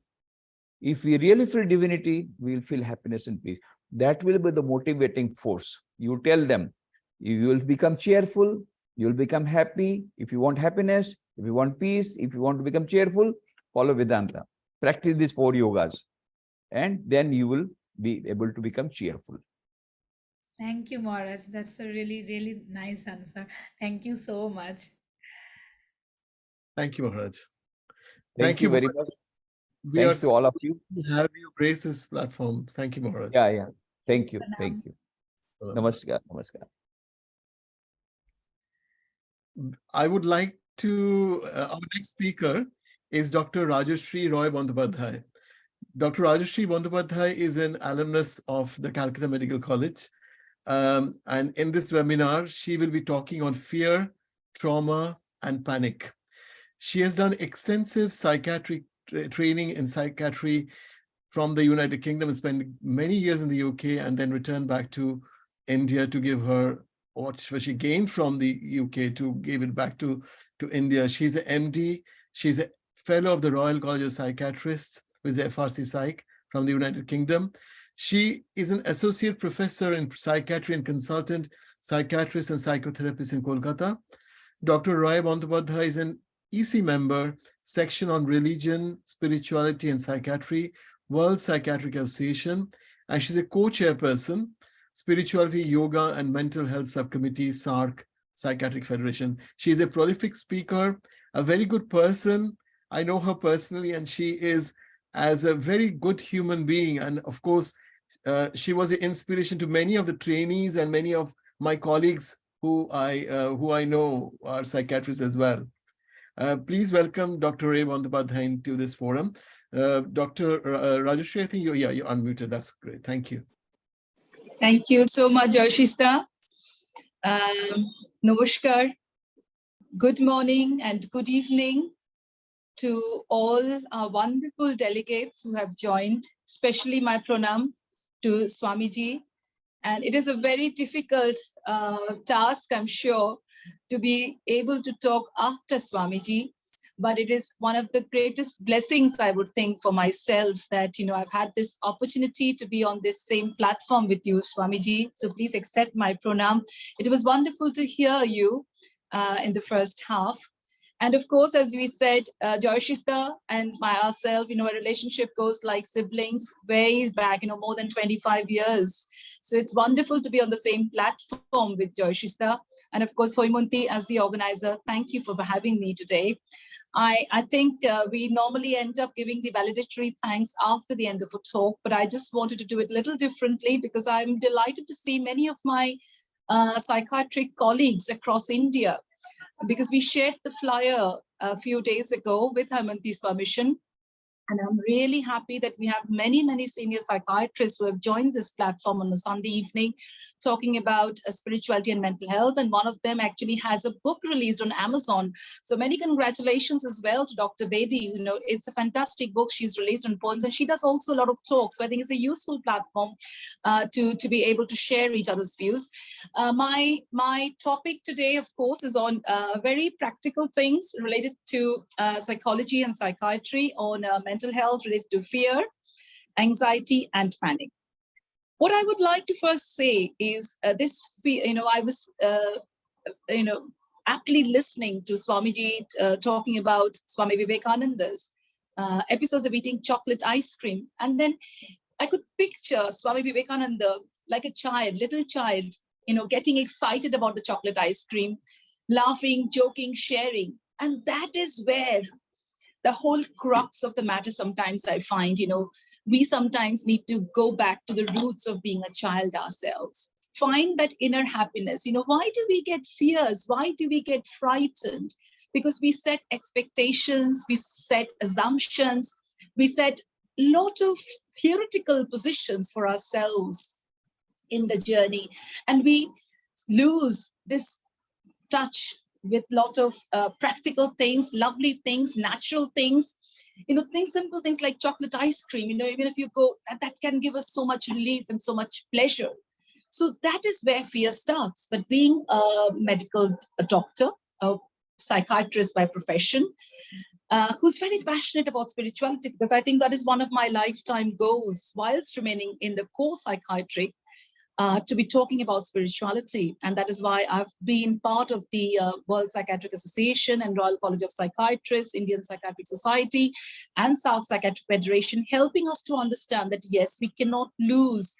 if we really feel divinity, we will feel happiness and peace. That will be the motivating force. You tell them, you will become cheerful, you will become happy. If you want happiness, if you want peace, if you want to become cheerful, follow Vedanta. Practice these 4 yogas. And then you will be able to become cheerful. Thank you, Maharaj. That's a really, really nice answer. Thank you so much. Thank you, Maharaj. Thank you very much. We Thanks to all of you. Have you grace this platform. Thank you, Maharaj. Yeah. Thank you. Thank you. Namaskar. Namaskar. I would like to, our next speaker is Dr. Rajashri Roy Bandyopadhyay. Dr. Rajashri Bandyopadhyay is an alumnus of the Calcutta Medical College. And in this webinar, she will be talking on fear, trauma, and panic. She has done extensive psychiatric training in psychiatry from the United Kingdom and spent many years in the UK and then returned back to India to give her what she gained from the UK to give it back to India. She's an MD. She's a fellow of the Royal College of Psychiatrists with the FRC Psych from the United Kingdom. She is an associate professor in psychiatry and consultant psychiatrist and psychotherapist in Kolkata. Dr. Roy Bandyopadhyay is an EC member, section on religion, spirituality, and psychiatry, World Psychiatric Association, and she's a co-chairperson, Spirituality, Yoga, and Mental Health Subcommittee, SARC, Psychiatric Federation. She's a prolific speaker, a very good person. I know her personally, and she is as a very good human being. And of course, she was an inspiration to many of the trainees and many of my colleagues who I know are psychiatrists as well. Please welcome Dr. Roy Bandyopadhyay to this forum. Dr. Rajashri, I think you're unmuted. That's great. Thank you. Thank you so much, Joshista. Namaskar. Good morning and good evening to all our wonderful delegates who have joined, especially my pranam to Swamiji. And it is a very difficult task, I'm sure, to be able to talk after Swamiji. But it is one of the greatest blessings, I would think, for myself that, I've had this opportunity to be on this same platform with you, Swamiji. So please accept my pranam. It was wonderful to hear you in the first half. And of course, as we said, Joyshista and ourselves, our relationship goes like siblings way back, more than 25 years. So it's wonderful to be on the same platform with Joyshista. And of course, Hoymunti as the organizer, thank you for having me today. I think we normally end up giving the valedictory thanks after the end of a talk, but I just wanted to do it a little differently because I'm delighted to see many of my psychiatric colleagues across India, because we shared the flyer a few days ago with Hoymunti's permission. And I'm really happy that we have many, many senior psychiatrists who have joined this platform on a Sunday evening talking about spirituality and mental health. And one of them actually has a book released on Amazon. So many congratulations as well to Dr. Bedi. You know, it's a fantastic book she's released on poems, and she does also a lot of talks. So I think it's a useful platform to be able to share each other's views. My topic today, of course, is on very practical things related to psychology and psychiatry on mental health related to fear, anxiety, and panic. What I would like to first say is this, I was, aptly listening to Swamiji talking about Swami Vivekananda's episodes of eating chocolate ice cream. And then I could picture Swami Vivekananda like a child, little child, getting excited about the chocolate ice cream, laughing, joking, sharing. And that is where the whole crux of the matter sometimes I find, we sometimes need to go back to the roots of being a child ourselves. Find that inner happiness. Why do we get fears? Why do we get frightened? Because we set expectations, we set assumptions, we set a lot of theoretical positions for ourselves in the journey. And we lose this touch with a lot of practical things, lovely things, natural things, simple things like chocolate ice cream, even if you go, that can give us so much relief and so much pleasure. So that is where fear starts. But being a medical doctor, a psychiatrist by profession, who's very passionate about spirituality, because I think that is one of my lifetime goals whilst remaining in the core psychiatry, to be talking about spirituality. And that is why I've been part of the World Psychiatric Association and Royal College of Psychiatrists, Indian Psychiatric Society, and South Psychiatric Federation, helping us to understand that, yes, we cannot lose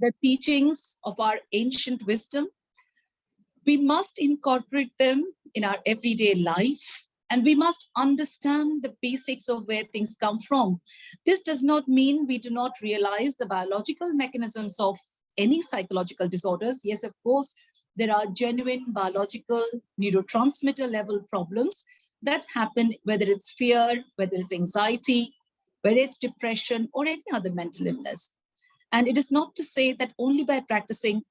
the teachings of our ancient wisdom. We must incorporate them in our everyday life, and we must understand the basics of where things come from. This does not mean we do not realize the biological mechanisms of any psychological disorders. Yes, of course, there are genuine biological neurotransmitter level problems that happen, whether it's fear, whether it's anxiety, whether it's depression, or any other mental illness. And it is not to say that only by practicing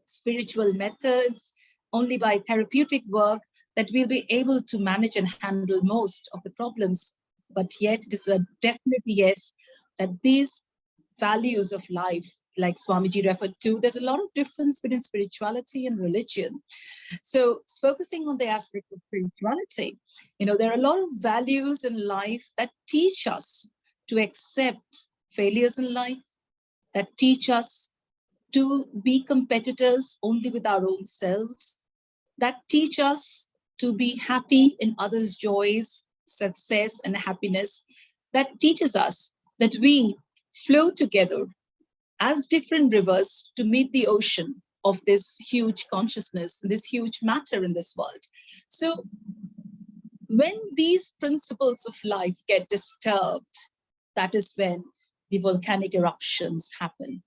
spiritual methods, only by therapeutic work, that we'll be able to manage and handle most of the problems. But yet it is a definite yes, that these values of life, like Swamiji referred to, there's a lot of difference between spirituality and religion. So focusing on the aspect of spirituality, there are a lot of values in life that teach us to accept failures in life, that teach us to be competitors only with our own selves, that teach us to be happy in others' joys, success, and happiness, that teaches us that we flow together as different rivers to meet the ocean of this huge consciousness, this huge matter in this world. So when these principles of life get disturbed, that is when the volcanic eruptions happen.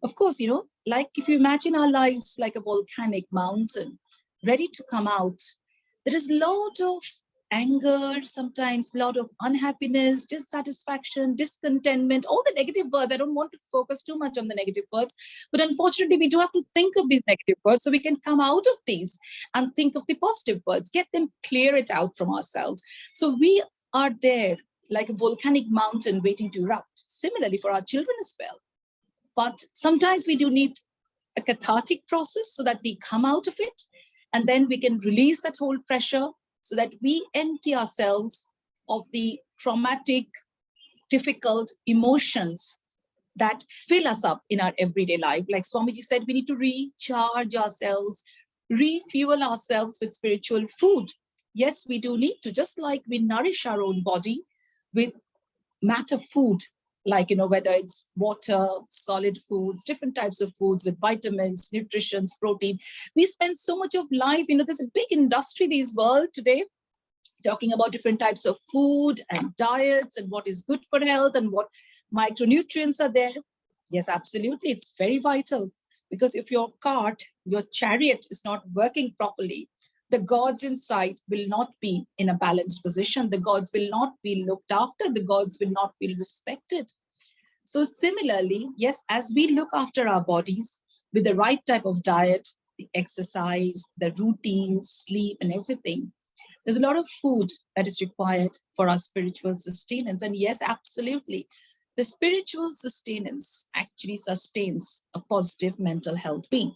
Of course, like if you imagine our lives like a volcanic mountain ready to come out, there is a lot of anger, sometimes a lot of unhappiness, dissatisfaction, discontentment, all the negative words. I don't want to focus too much on the negative words, but unfortunately, we do have to think of these negative words so we can come out of these and think of the positive words, get them, clear it out from ourselves. So we are there like a volcanic mountain waiting to erupt. Similarly for our children as well. But sometimes we do need a cathartic process so that we come out of it, and then we can release that whole pressure so that we empty ourselves of the traumatic, difficult emotions that fill us up in our everyday life. Like Swamiji said, we need to recharge ourselves, refuel ourselves with spiritual food. Yes, we do need to, just like we nourish our own body with matter food, like, whether it's water, solid foods, different types of foods with vitamins, nutrition, protein. We spend so much of life, there's a big industry these world today talking about different types of food and diets and what is good for health and what micronutrients are there. Yes, absolutely. It's very vital, because if your cart, your chariot is not working properly, The gods inside will not be in a balanced position. The gods will not feel looked after. The gods will not feel respected. So similarly, yes, as we look after our bodies with the right type of diet, the exercise, the routine, sleep, and everything, there's a lot of food that is required for our spiritual sustenance. And yes, absolutely, the spiritual sustenance actually sustains a positive mental health being.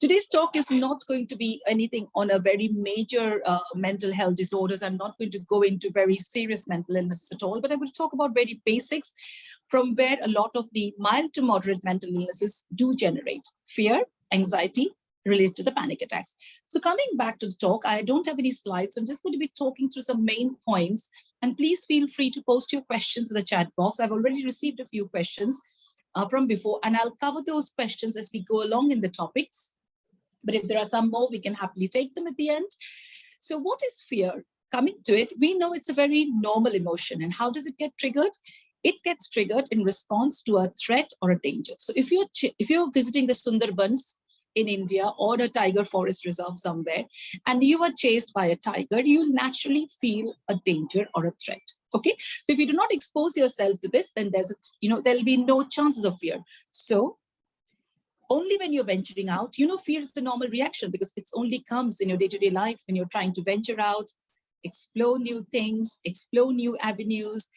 Today's talk is not going to be anything on a very major mental health disorders. I'm not going to go into very serious mental illness at all, but I will talk about very basics from where a lot of the mild to moderate mental illnesses do generate fear, anxiety related to the panic attacks. So coming back to the talk, I don't have any slides. I'm just going to be talking through some main points, and please feel free to post your questions in the chat box. I've already received a few questions from before, and I'll cover those questions as we go along in the topics. But if there are some more, we can happily take them at the end. So what is fear? Coming to it, we know it's a very normal emotion. And how does it get triggered? It gets triggered in response to a threat or a danger. So if you're visiting the Sundarbans in India or a tiger forest reserve somewhere, and you are chased by a tiger, you'll naturally feel a danger or a threat. Okay, so if you do not expose yourself to this, then there'll be no chances of fear. So only when you're venturing out, fear is the normal reaction, because it only comes in your day-to-day life when you're trying to venture out, explore new things, explore new avenues.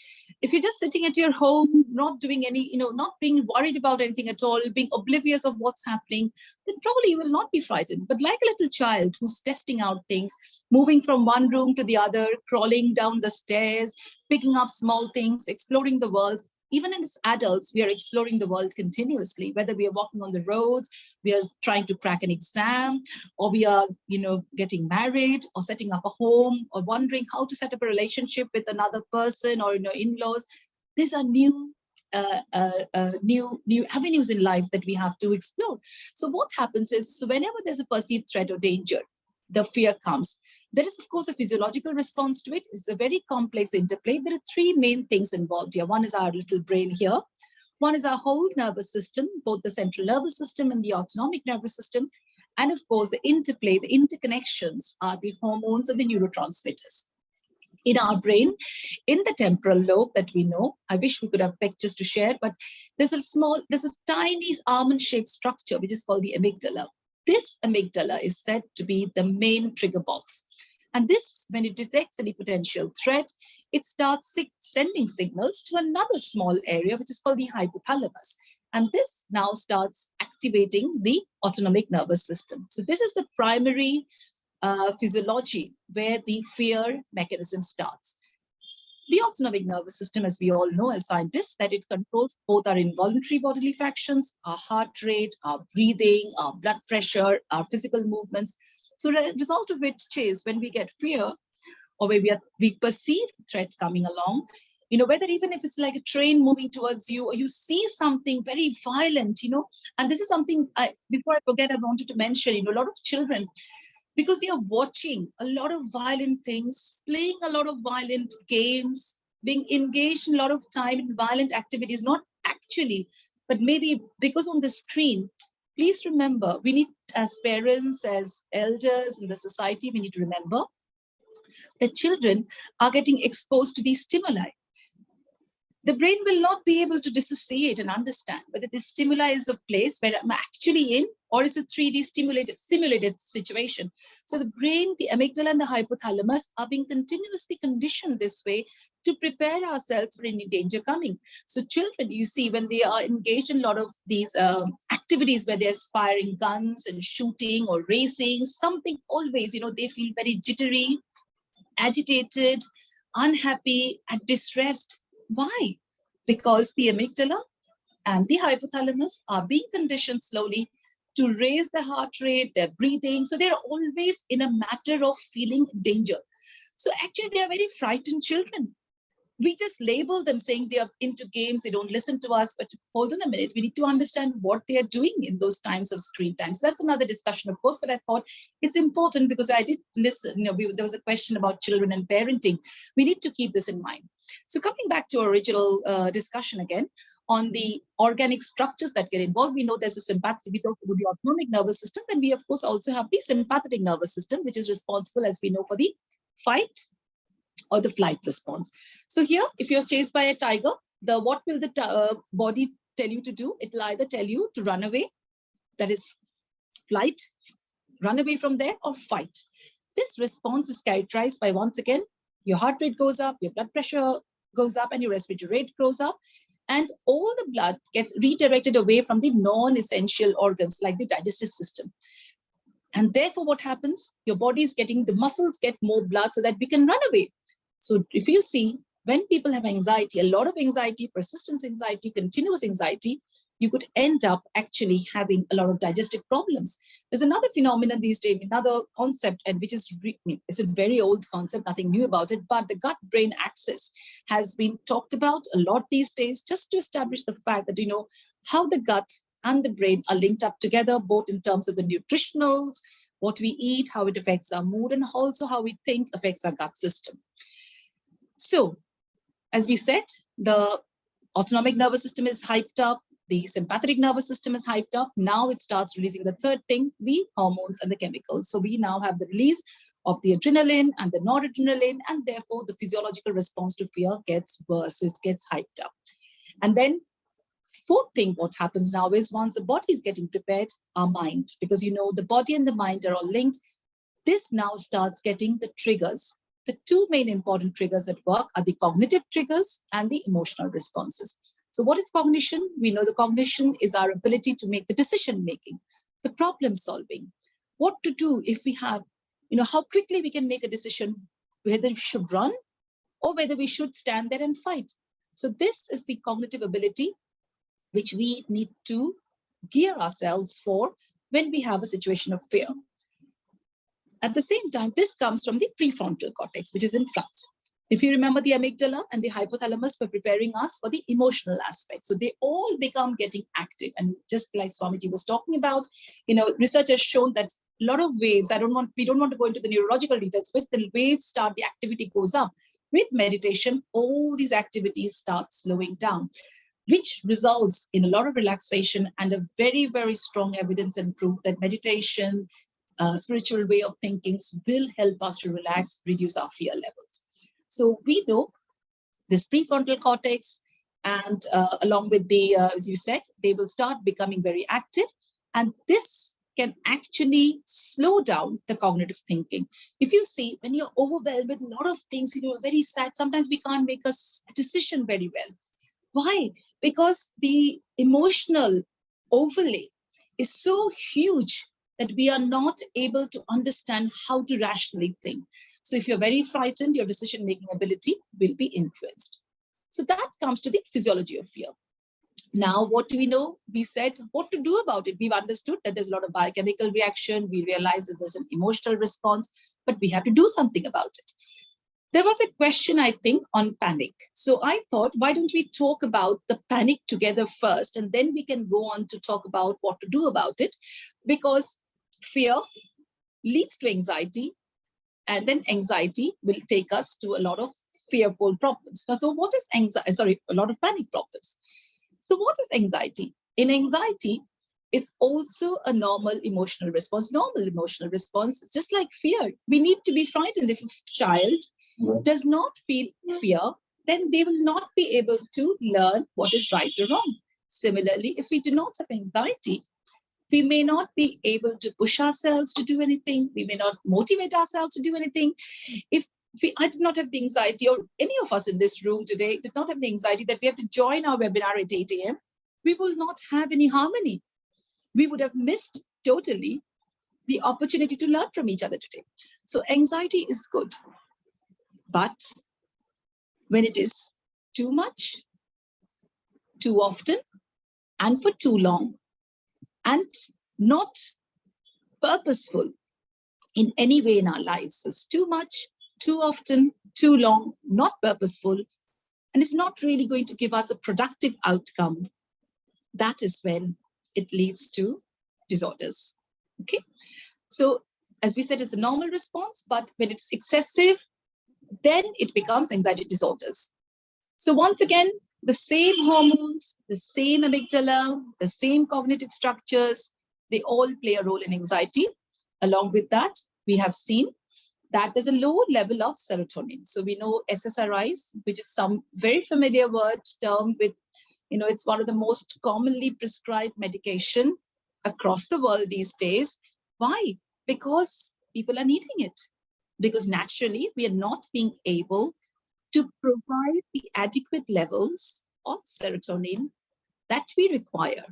If you're just sitting at your home, not doing any, not being worried about anything at all, being oblivious of what's happening, then probably you will not be frightened. But like a little child who's testing out things, moving from one room to the other, crawling down the stairs, picking up small things, exploring the world. Even as adults, we are exploring the world continuously, whether we are walking on the roads, we are trying to crack an exam, or we are, getting married or setting up a home, or wondering how to set up a relationship with another person or in-laws. These are new avenues in life that we have to explore. So what happens is, whenever there's a perceived threat or danger, the fear comes. There is, of course, a physiological response to it. It's a very complex interplay. There are three main things involved here. One is our little brain here. One is our whole nervous system, both the central nervous system and the autonomic nervous system. And of course, the interplay, the interconnections are the hormones and the neurotransmitters. In our brain, in the temporal lobe that we know, I wish we could have pictures to share, but there's a tiny almond-shaped structure, which is called the amygdala. This amygdala is said to be the main trigger box. And this, when it detects any potential threat, it starts sending signals to another small area, which is called the hypothalamus. And this now starts activating the autonomic nervous system. So this is the primary physiology where the fear mechanism starts. The autonomic nervous system, as we all know as scientists, that it controls both our involuntary bodily functions, our heart rate, our breathing, our blood pressure, our physical movements. So the result of which is, when we get fear, or when we perceive threat coming along, whether even if it's like a train moving towards you, or you see something very violent, and this is something, before I forget, I wanted to mention, a lot of children, because they are watching a lot of violent things, playing a lot of violent games, being engaged in a lot of time in violent activities, not actually, but maybe because on the screen. Please remember, we need, as parents, as elders in the society, we need to remember that children are getting exposed to these stimuli. The brain will not be able to dissociate and understand whether this stimuli is a place where I'm actually in, or is a 3D simulated situation. So the brain, the amygdala, and the hypothalamus are being continuously conditioned this way to prepare ourselves for any danger coming. So children, you see, when they are engaged in a lot of these activities where they're firing guns and shooting or racing, something always, they feel very jittery, agitated, unhappy, and distressed. Why? Because the amygdala and the hypothalamus are being conditioned slowly to raise the heart rate, their breathing. So they're always in a matter of feeling danger. So actually, they are very frightened children. we just label them saying they are into games, they don't listen to us, but hold on a minute, we need to understand what they are doing in those times of screen time. So that's another discussion, of course, but I thought it's important because I did listen, there was a question about children and parenting. We need to keep this in mind. So coming back to our original discussion again, on the organic structures that get involved, we know there's a sympathetic, we talked about the autonomic nervous system, and we of course also have the sympathetic nervous system, which is responsible, as we know, for the fight or the flight response. So here, if you're chased by a tiger, what will the body tell you to do? It will either tell you to run away, that is flight, run away from there, or fight. This response is characterized by, once again, your heart rate goes up, your blood pressure goes up, and your respiratory rate goes up. And all the blood gets redirected away from the non-essential organs like the digestive system. And therefore, what happens? Your body is getting, the muscles get more blood so that we can run away. So if you see, when people have anxiety, a lot of anxiety, persistent anxiety, continuous anxiety, you could end up actually having a lot of digestive problems. There's another phenomenon these days, another concept, and which is, it's a very old concept, nothing new about it, but the gut-brain axis has been talked about a lot these days, just to establish the fact that, how the gut and the brain are linked up together, both in terms of the nutritionals, what we eat, how it affects our mood, and also how we think affects our gut system. So, as we said, the autonomic nervous system is hyped up, the sympathetic nervous system is hyped up. Now it starts releasing the third thing, the hormones and the chemicals. So we now have the release of the adrenaline and the noradrenaline, and therefore the physiological response to fear gets worse, it gets hyped up. And then fourth thing, what happens now is, once the body is getting prepared, our mind, because the body and the mind are all linked, this now starts getting the triggers. The two main important triggers at work are the cognitive triggers and the emotional responses. So what is cognition? We know the cognition is our ability to make the decision making, the problem solving, what to do if we have, how quickly we can make a decision, whether we should run or whether we should stand there and fight. So this is the cognitive ability which we need to gear ourselves for when we have a situation of fear. At the same time, this comes from the prefrontal cortex, which is in front. If you remember, the amygdala and the hypothalamus were preparing us for the emotional aspect. So they all become getting active. And just like Swamiji was talking about, research has shown that a lot of waves, we don't want to go into the neurological details, but the waves start, the activity goes up. With meditation, all these activities start slowing down, which results in a lot of relaxation and a very, very strong evidence and proof that meditation, spiritual way of thinking will help us to relax, reduce our fear levels. So we know this prefrontal cortex, and along with the, as you said, they will start becoming very active, and this can actually slow down the cognitive thinking. If you see, when you're overwhelmed with a lot of things, very sad, sometimes we can't make a decision very well. Why? Because the emotional overlay is so huge that we are not able to understand how to rationally think. So if you're very frightened, your decision-making ability will be influenced. So that comes to the physiology of fear. Now, what do we know? We said what to do about it. We've understood that there's a lot of biochemical reaction. We realize that there's an emotional response, but we have to do something about it. There was a question, I think, on panic. So I thought, why don't we talk about the panic together first, and then we can go on to talk about what to do about it, because fear leads to anxiety, and then anxiety will take us to a lot of fearful problems. Now, so what is anxiety? A lot of panic problems. So what is anxiety? In anxiety, it's also a normal emotional response. Normal emotional response, just like fear. We need to be frightened. If a child does not feel fear, then they will not be able to learn what is right or wrong. Similarly, if we do not have anxiety, we may not be able to push ourselves to do anything. We may not motivate ourselves to do anything. I did not have the anxiety, or any of us in this room today did not have the anxiety that we have to join our webinar at 8 a.m., we will not have any harmony. We would have missed totally the opportunity to learn from each other today. So anxiety is good, but when it is too much, too often, and for too long, and not purposeful in any way in our lives, it's too much, too often, too long, not purposeful, and it's not really going to give us a productive outcome, that is when it leads to disorders. Okay, so as we said, it's a normal response, but when it's excessive, then it becomes anxiety disorders. So once again, the same hormones, the same amygdala, the same cognitive structures, they all play a role in anxiety. Along with that, we have seen that there's a low level of serotonin. So we know SSRIs, which is some very familiar word term with, it's one of the most commonly prescribed medication across the world these days. Why? Because people are needing it. Because naturally, we are not being able to provide the adequate levels of serotonin that we require.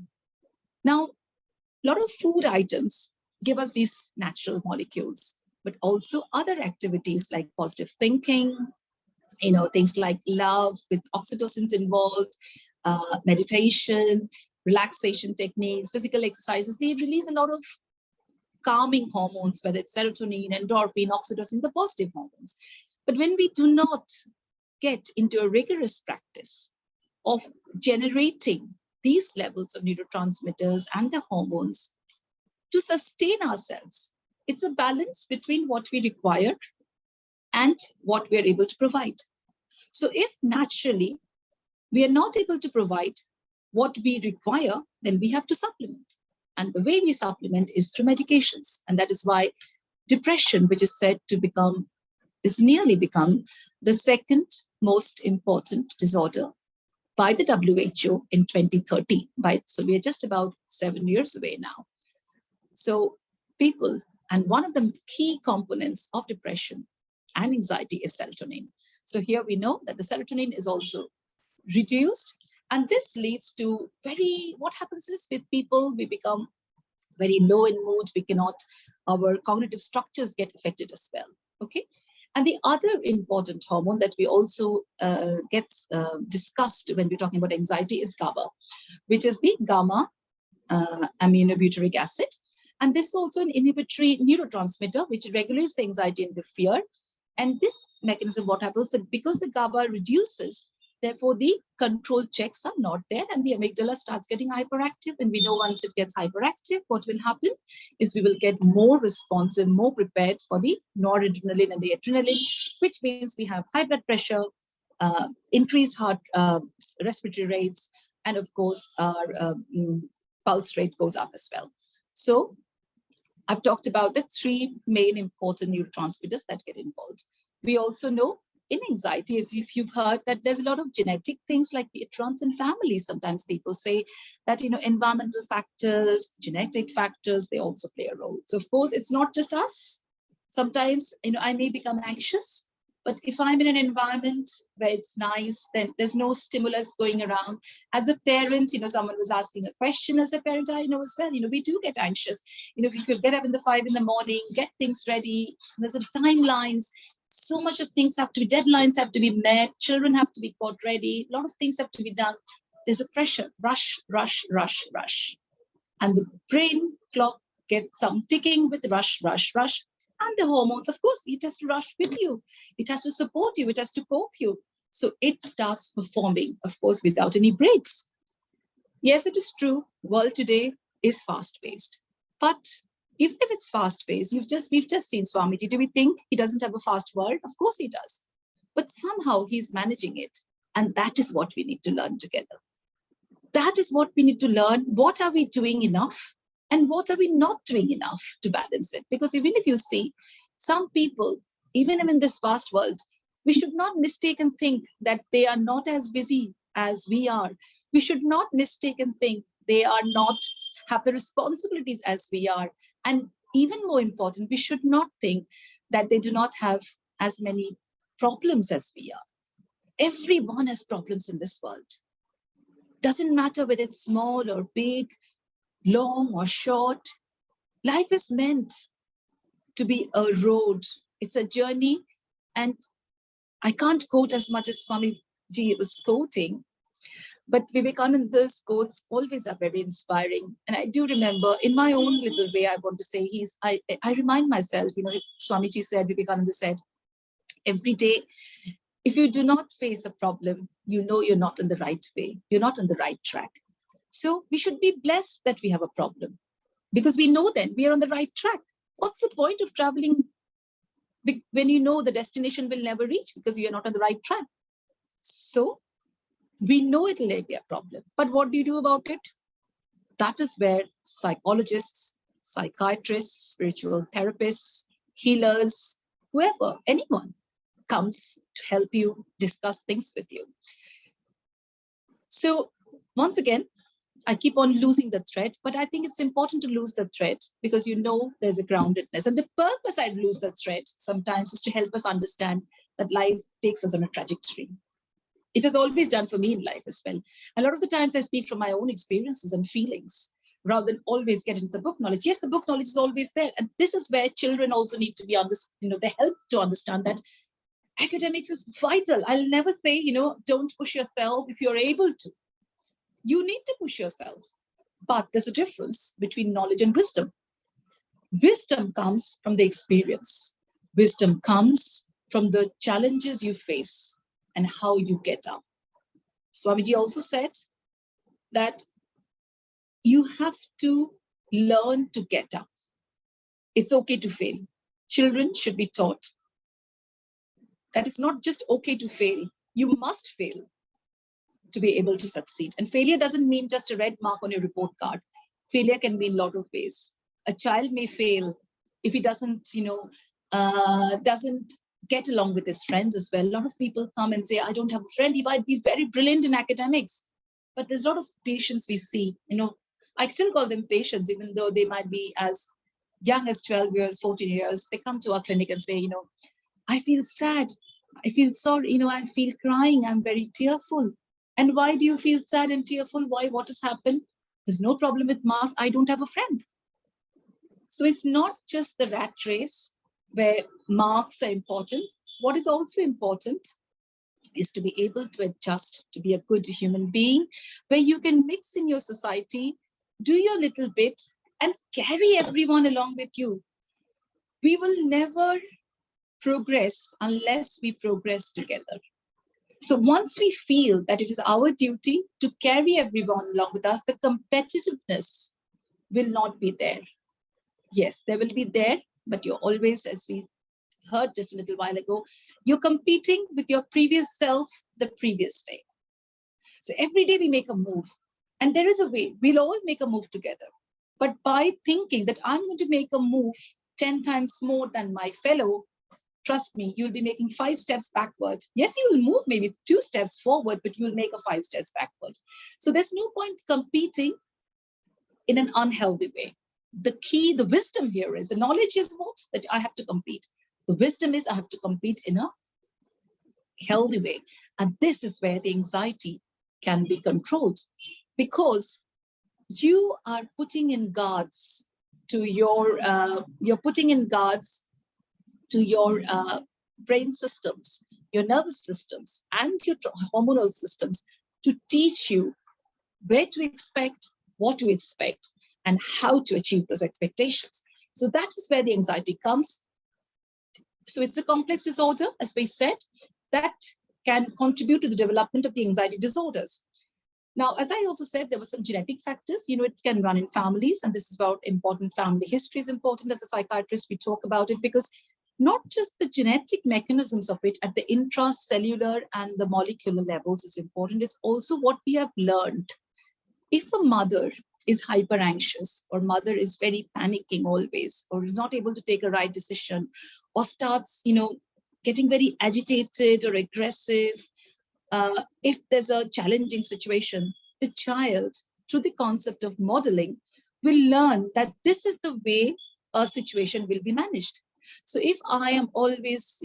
Now, a lot of food items give us these natural molecules, but also other activities like positive thinking, things like love with oxytocins involved, meditation, relaxation techniques, physical exercises. They release a lot of calming hormones, whether it's serotonin, endorphin, oxytocin, the positive hormones. But when we do not get into a rigorous practice of generating these levels of neurotransmitters and the hormones to sustain ourselves, it's a balance between what we require and what we are able to provide. So if naturally we are not able to provide what we require, then we have to supplement. And the way we supplement is through medications. And that is why depression, which is said to is nearly become the second most important disorder by the WHO in 2030. So we are just about 7 years away now. So people, and one of the key components of depression and anxiety is serotonin. So here we know that the serotonin is also reduced. And this leads to what happens is with people, we become very low in mood. Our cognitive structures get affected as well. Okay. And the other important hormone that we also gets discussed when we're talking about anxiety is GABA, which is the gamma aminobutyric acid. And this is also an inhibitory neurotransmitter, which regulates the anxiety and the fear. And this mechanism, what happens, that because the GABA reduces, therefore the control checks are not there and the amygdala starts getting hyperactive. And we know once it gets hyperactive, what will happen is we will get more responsive, more prepared for the noradrenaline and the adrenaline, which means we have high blood pressure, increased heart respiratory rates, and of course our pulse rate goes up as well. So I've talked about the 3 main important neurotransmitters that get involved. We also know in anxiety, if you've heard that there's a lot of genetic things like it runs in families. Sometimes people say that, environmental factors, genetic factors, they also play a role. So of course, it's not just us. Sometimes, I may become anxious, but if I'm in an environment where it's nice, then there's no stimulus going around. As a parent, someone was asking a question as a parent, I know as well, we do get anxious. If you get up in the 5 in the morning, get things ready, there's a timelines. So much of things have to be, deadlines have to be met, children have to be got ready, a lot of things have to be done. There's a pressure, rush, rush, rush, rush. And the brain clock gets some ticking with rush, rush, rush. And the hormones, of course, it has to rush with you. It has to support you. It has to cope you. So it starts performing, of course, without any breaks. Yes, it is true. World today is fast-paced. But even if it's fast-paced, we've just seen Swamiji. Do we think he doesn't have a fast world? Of course he does. But somehow he's managing it. And that is what we need to learn together. That is what we need to learn. What are we doing enough? And what are we not doing enough to balance it? Because even if you see some people, even in this vast world, we should not mistake and think that they are not as busy as we are. We should not mistake and think they are not have the responsibilities as we are. And even more important, we should not think that they do not have as many problems as we are. Everyone has problems in this world. Doesn't matter whether it's small or big, long or short. Life is meant to be a road. It's a journey. And I can't quote as much as Swamiji was quoting, but Vivekananda's quotes always are very inspiring. And I do remember in my own little way, I want to say I remind myself, Swamiji said, Vivekananda said, every day If you do not face a problem, you know you're not in the right way. You're not on the right track. So we should be blessed that we have a problem, because we know then we are on the right track. What's the point of traveling when you know the destination will never reach because you're not on the right track? So we know it will be a problem, but what do you do about it? That is where psychologists, psychiatrists, spiritual therapists, healers, whoever, anyone comes to help you discuss things with you. So once again, I keep on losing the thread, but I think it's important to lose the thread because you know there's a groundedness. And the purpose I lose the thread sometimes is to help us understand that life takes us on a trajectory. It has always done for me in life as well. A lot of the times I speak from my own experiences and feelings rather than always get into the book knowledge. Yes, the book knowledge is always there. And this is where children also need to be they help to understand that academics is vital. I'll never say, don't push yourself if you're able to. You need to push yourself. But there's a difference between knowledge and wisdom. Wisdom comes from the experience. Wisdom comes from the challenges you face and how you get up. Swamiji also said that you have to learn to get up. It's okay to fail. Children should be taught that it's not just okay to fail. You must fail to be able to succeed. And failure doesn't mean just a red mark on your report card. Failure can be in a lot of ways. A child may fail if he doesn't get along with his friends as well. A lot of people come and say, I don't have a friend. He might be very brilliant in academics, but there's a lot of patients we see. I still call them patients, even though they might be as young as 12 years, 14 years. They come to our clinic and say, I feel sad. I feel sorry. I feel crying. I'm very tearful. And why do you feel sad and tearful? Why? What has happened? There's no problem with marks. I don't have a friend. So it's not just the rat race where marks are important. What is also important is to be able to adjust, to be a good human being, where you can mix in your society, do your little bit, and carry everyone along with you. We will never progress unless we progress together. So once we feel that it is our duty to carry everyone along with us, the competitiveness will not be there. Yes, there will be there, but you're always, as we heard just a little while ago, you're competing with your previous self the previous day. So every day we make a move, and there is a way, we'll all make a move together. But by thinking that I'm going to make a move 10 times more than my fellow, trust me, you'll be making 5 steps backward. Yes, you will move maybe 2 steps forward, but you'll make a 5 steps backward. So there's no point competing in an unhealthy way. The key, the wisdom here is, the knowledge is not that I have to compete. The wisdom is I have to compete in a healthy way. And this is where the anxiety can be controlled, because you are putting in guards to your, brain systems, your nervous systems, and your hormonal systems to teach you where to expect, what to expect, and how to achieve those expectations. So that is where the anxiety comes. So it's a complex disorder, as we said, that can contribute to the development of the anxiety disorders. Now, as I also said, there were some genetic factors. It can run in families, and this is about important family history is important. As a psychiatrist, we talk about it because not just the genetic mechanisms of it at the intracellular and the molecular levels is important, it's also what we have learned. If a mother is hyper anxious, or mother is very panicking always, or is not able to take a right decision, or starts, getting very agitated or aggressive, if there's a challenging situation, the child, through the concept of modeling, will learn that this is the way a situation will be managed. So if I am always,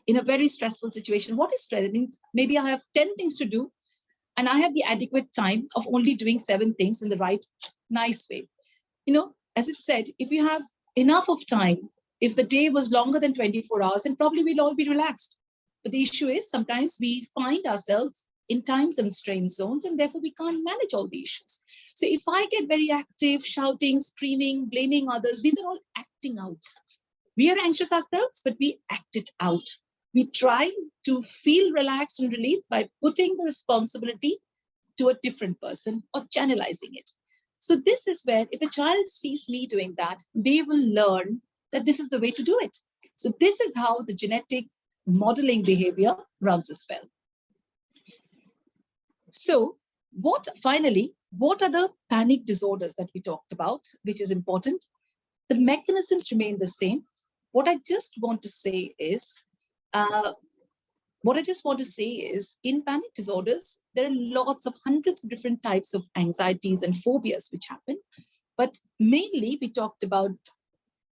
in a very stressful situation, what is stress? It means maybe I have 10 things to do, and I have the adequate time of only doing 7 things in the right, nice way. As it said, if you have enough of time, if the day was longer than 24 hours, then probably we'll all be relaxed. But the issue is sometimes we find ourselves in time constrained zones, and therefore we can't manage all the issues. So if I get very active, shouting, screaming, blaming others, these are all acting outs. We are anxious ourselves, but we act it out. we try to feel relaxed and relieved by putting the responsibility to a different person or channelizing it. So this is where if a child sees me doing that, they will learn that this is the way to do it. So this is how the genetic modeling behavior runs as well. So what are the panic disorders that we talked about, which is important? The mechanisms remain the same. What I just want to say is, in panic disorders, there are lots of hundreds of different types of anxieties and phobias which happen. But mainly we talked about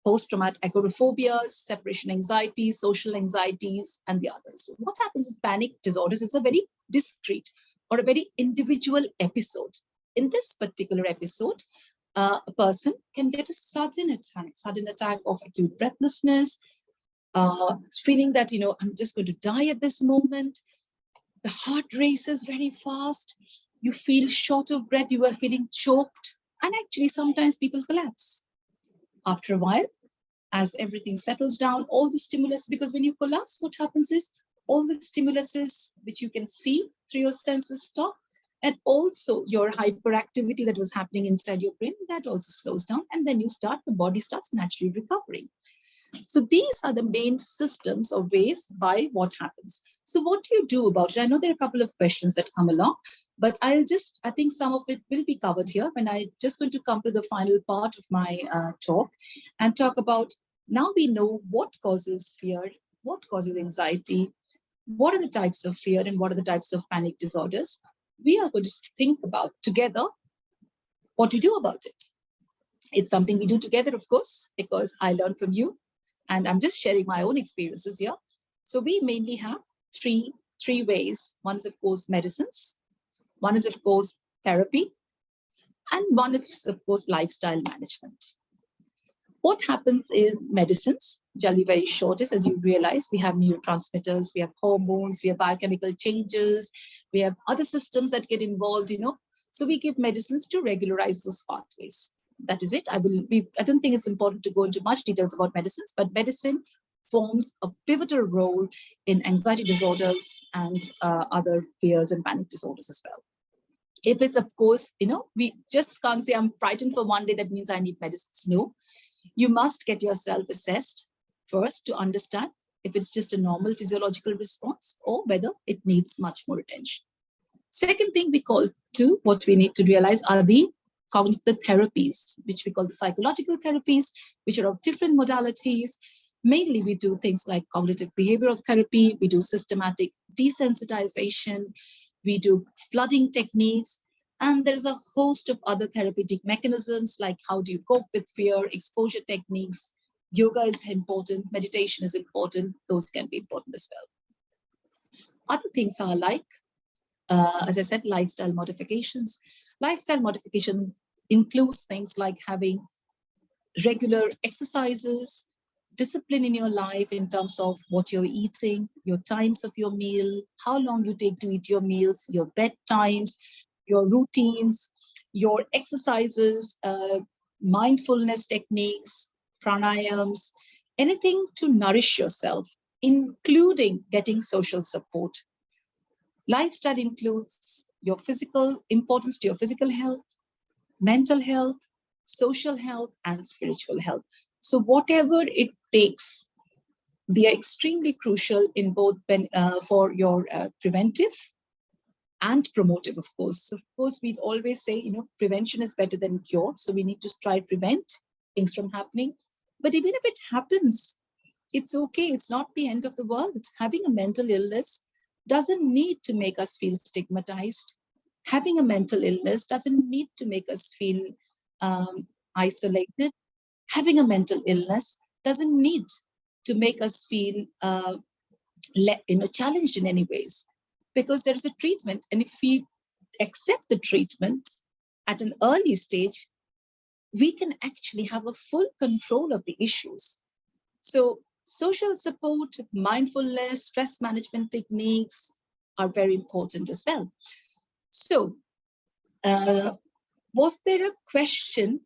post-traumatic agoraphobias, separation anxiety, social anxieties, and the others. What happens in panic disorders is a very discrete or a very individual episode. In this particular episode, a person can get a sudden attack of acute breathlessness, feeling that, I'm just going to die at this moment. The heart races very fast. You feel short of breath. You are feeling choked. And actually, sometimes people collapse. After a while, as everything settles down, all the stimulus, because when you collapse, what happens is all the stimuluses which you can see through your senses stop. And also your hyperactivity that was happening inside your brain, that also slows down. And then the body starts naturally recovering. So these are the main systems or ways by what happens. So what do you do about it? I know there are a couple of questions that come along, but I think some of it will be covered here. And I just going to come to the final part of my talk and talk about, now we know what causes fear, what causes anxiety, what are the types of fear and what are the types of panic disorders. We are going to think about together what to do about it. It's something we do together, of course, because I learned from you. And I'm just sharing my own experiences here. So we mainly have three ways. One is, of course, medicines. One is, of course, therapy. And one is, of course, lifestyle management. What happens in medicines, which I'll be very short, is, as you realize, we have neurotransmitters, we have hormones, we have biochemical changes, we have other systems that get involved, So we give medicines to regularize those pathways. That is it. I don't think it's important to go into much details about medicines, but medicine forms a pivotal role in anxiety disorders and other fears and panic disorders as well. If it's, of course, we just can't say I'm frightened for one day, that means I need medicines. No, you must get yourself assessed first to understand if it's just a normal physiological response or whether it needs much more attention. Second thing what we need to realize are the cognitive therapies, which we call the psychological therapies, which are of different modalities. Mainly, we do things like cognitive behavioral therapy, we do systematic desensitization, we do flooding techniques, and there's a host of other therapeutic mechanisms like how do you cope with fear, exposure techniques, yoga is important, meditation is important, those can be important as well. Other things are like, as I said, lifestyle modifications. Lifestyle modification includes things like having regular exercises, discipline in your life in terms of what you're eating, your times of your meal, how long you take to eat your meals, your bedtimes, your routines, your exercises, mindfulness techniques, pranayams, anything to nourish yourself, including getting social support. Lifestyle includes your importance to your physical health, mental health, social health, and spiritual health. So whatever it takes, they are extremely crucial in both for your preventive and promotive, of course. So of course, we'd always say, prevention is better than cure. So we need to try to prevent things from happening. But even if it happens, it's okay. It's not the end of the world. Having a mental illness doesn't need to make us feel stigmatized. Having a mental illness doesn't need to make us feel isolated. Having a mental illness doesn't need to make us feel challenged in any ways, because there is a treatment. And if we accept the treatment at an early stage, we can actually have a full control of the issues. So social support, mindfulness, stress management techniques are very important as well. So was there a question?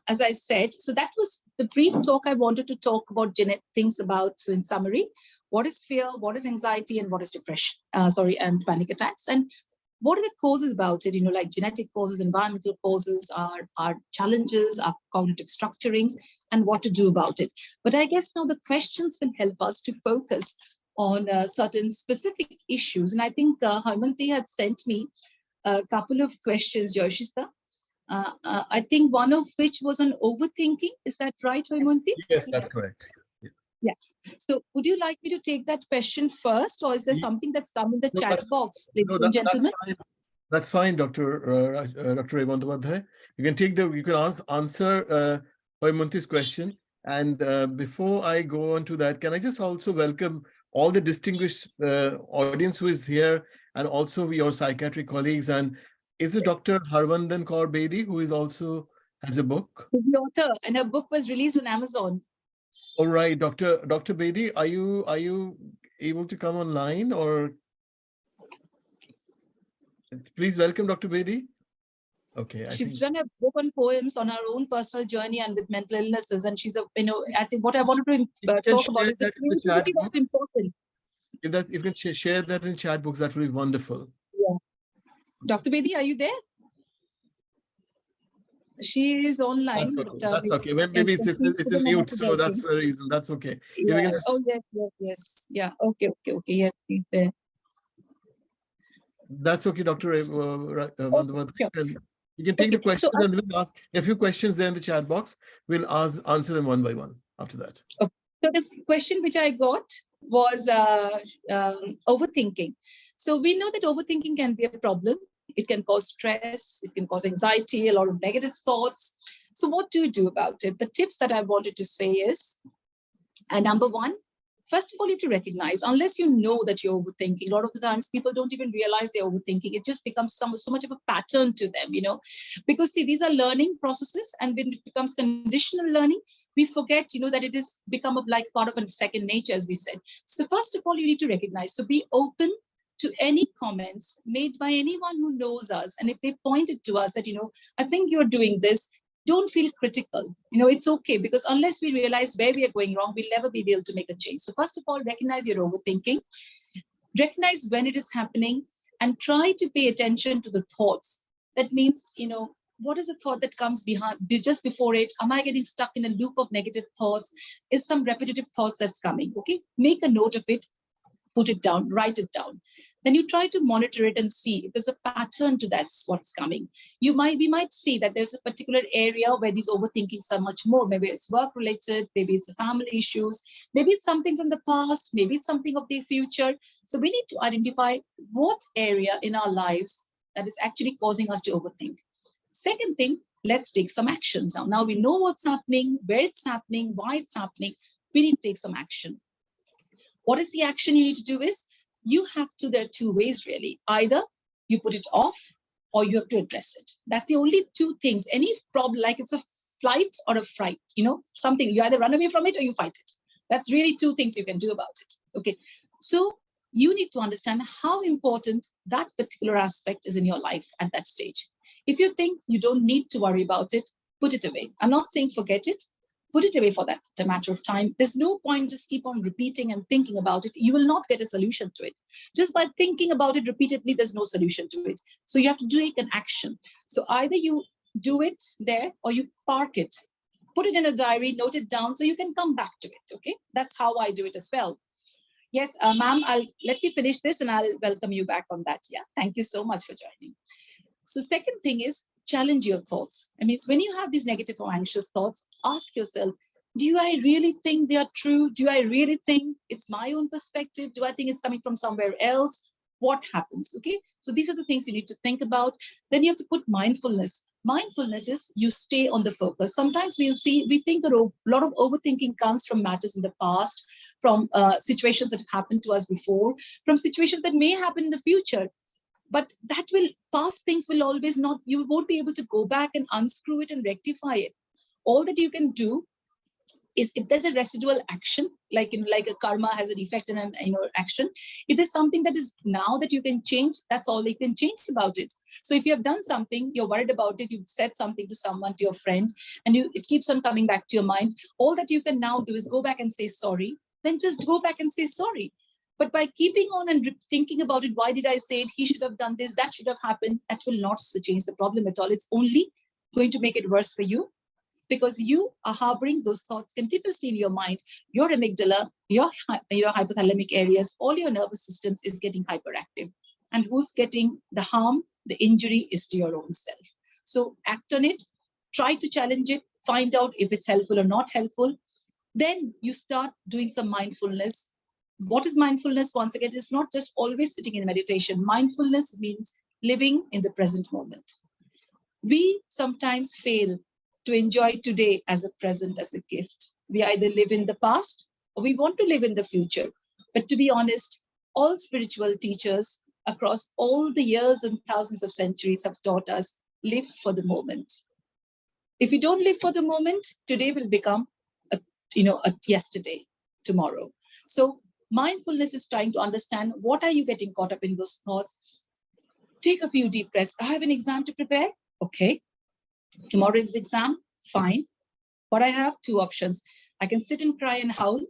As I said, so that was the brief talk I wanted to talk about things about, so in summary, what is fear, what is anxiety, and what is depression, and panic attacks, and what are the causes about it, like genetic causes, environmental causes, our challenges, our cognitive structurings, and what to do about it. But I guess now the questions will help us to focus on certain specific issues. And I think Haimanti had sent me a couple of questions, Yoshita. I think one of which was on overthinking. Is that right, Haimanti? Yes, that's correct. Yeah. So would you like me to take that question first, or is there something that's come in the chat box, ladies and gentlemen? That's fine, Dr. Ray Bandyopadhyay. You can answer Haimanti's question. And before I go on to that, can I just also welcome all the distinguished audience who is here, and also your psychiatric colleagues. And is it Dr. Harvandan Kaur Bedi, who is also has a book? The author, and her book was released on Amazon. All right, Dr. Bedi, are you able to come online, or please welcome Dr. Bedi. Okay, She's done a book on poems on her own personal journey and with mental illnesses, and she's I think what I wanted to talk about is the creativity that's important. If you can share that in chat box, that will be wonderful. Yeah, Dr. Bedi, are you there? She is online. That's okay. But, that's okay. Well, maybe it's a mute, so that's the reason. That's okay. Yeah. Oh yes. Yeah. Okay. Yes, she's there. That's okay, Dr. Sure. You can take the questions, and we'll ask a few questions there in the chat box. We'll answer them one by one after that. Okay. So the question which I got was overthinking. So we know that overthinking can be a problem. It can cause stress, it can cause anxiety, a lot of negative thoughts. So what do you do about it? The tips that I wanted to say is, number one, first of all, you have to recognize, unless you know that you're overthinking, a lot of the times people don't even realize they're overthinking. It just becomes so much of a pattern to them, because see, these are learning processes, and when it becomes conditional learning, we forget, that it is become like part of a second nature, as we said. So first of all, you need to recognize. So be open to any comments made by anyone who knows us. And if they pointed to us that, I think you're doing this, don't feel critical. It's okay, because unless we realize where we are going wrong, we'll never be able to make a change. So first of all, recognize your overthinking, recognize when it is happening, and try to pay attention to the thoughts. That means, what is the thought that comes behind, just before it? Am I getting stuck in a loop of negative thoughts? Is some repetitive thoughts that's coming? Okay, make a note of it. Put it down, write it down. Then you try to monitor it and see if there's a pattern to that's what's coming. We might see that there's a particular area where these overthinkings are much more. Maybe it's work related, maybe it's family issues, maybe it's something from the past, maybe it's something of the future. So we need to identify what area in our lives that is actually causing us to overthink. Second thing, let's take some actions. Now we know what's happening, where it's happening, why it's happening. We need to take some action. What is the action you need to do is, there are two ways really. Either you put it off, or you have to address it. That's the only two things. Any problem, like it's a flight or a fright, something, you either run away from it or you fight it. That's really two things you can do about it. Okay. So you need to understand how important that particular aspect is in your life at that stage. If you think you don't need to worry about it, put it away. I'm not saying forget it. Put it away for that a matter of time. There's no point just keep on repeating and thinking about it. You will not get a solution to it. Just by thinking about it repeatedly, there's no solution to it. So you have to take an action. So either you do it there, or you park it, put it in a diary, note it down so you can come back to it. Okay, that's how I do it as well. Yes, ma'am, let me finish this and I'll welcome you back on that. Yeah, thank you so much for joining. So second thing is, challenge your thoughts. I mean, it's when you have these negative or anxious thoughts, ask yourself, do I really think they are true? Do I really think it's my own perspective? Do I think it's coming from somewhere else? What happens? Okay, so these are the things you need to think about. Then you have to put mindfulness. Mindfulness is you stay on the focus. Sometimes we think a lot of overthinking comes from matters in the past, from situations that have happened to us before, from situations that may happen in the future. But past things will always you won't be able to go back and unscrew it and rectify it. All that you can do is if there's a residual action, like like a karma has an effect and an action. If there's something that is now that you can change, that's all you can change about it. So if you have done something, you're worried about it, you've said something to someone, to your friend, and it keeps on coming back to your mind. All that you can now do is go back and say sorry. Then just go back and say sorry. But by keeping on and thinking about it, why did I say it? He should have done this, that should have happened. That will not change the problem at all. It's only going to make it worse for you, because you are harboring those thoughts continuously in your mind. Your amygdala, your hypothalamic areas, all your nervous systems is getting hyperactive. And who's getting the harm, the injury is to your own self. So act on it, try to challenge it, find out if it's helpful or not helpful. Then you start doing some mindfulness. What is mindfulness? Once again, it's not just always sitting in meditation. Mindfulness means living in the present moment. We sometimes fail to enjoy today as a present, as a gift. We either live in the past or we want to live in the future. But to be honest, all spiritual teachers across all the years and thousands of centuries have taught us, live for the moment. If you don't live for the moment, today will become a yesterday, tomorrow. So mindfulness is trying to understand, what are you getting caught up in those thoughts? Take a few deep breaths. I have an exam to prepare. Okay. Tomorrow's exam, fine. But I have two options. I can sit and cry and howl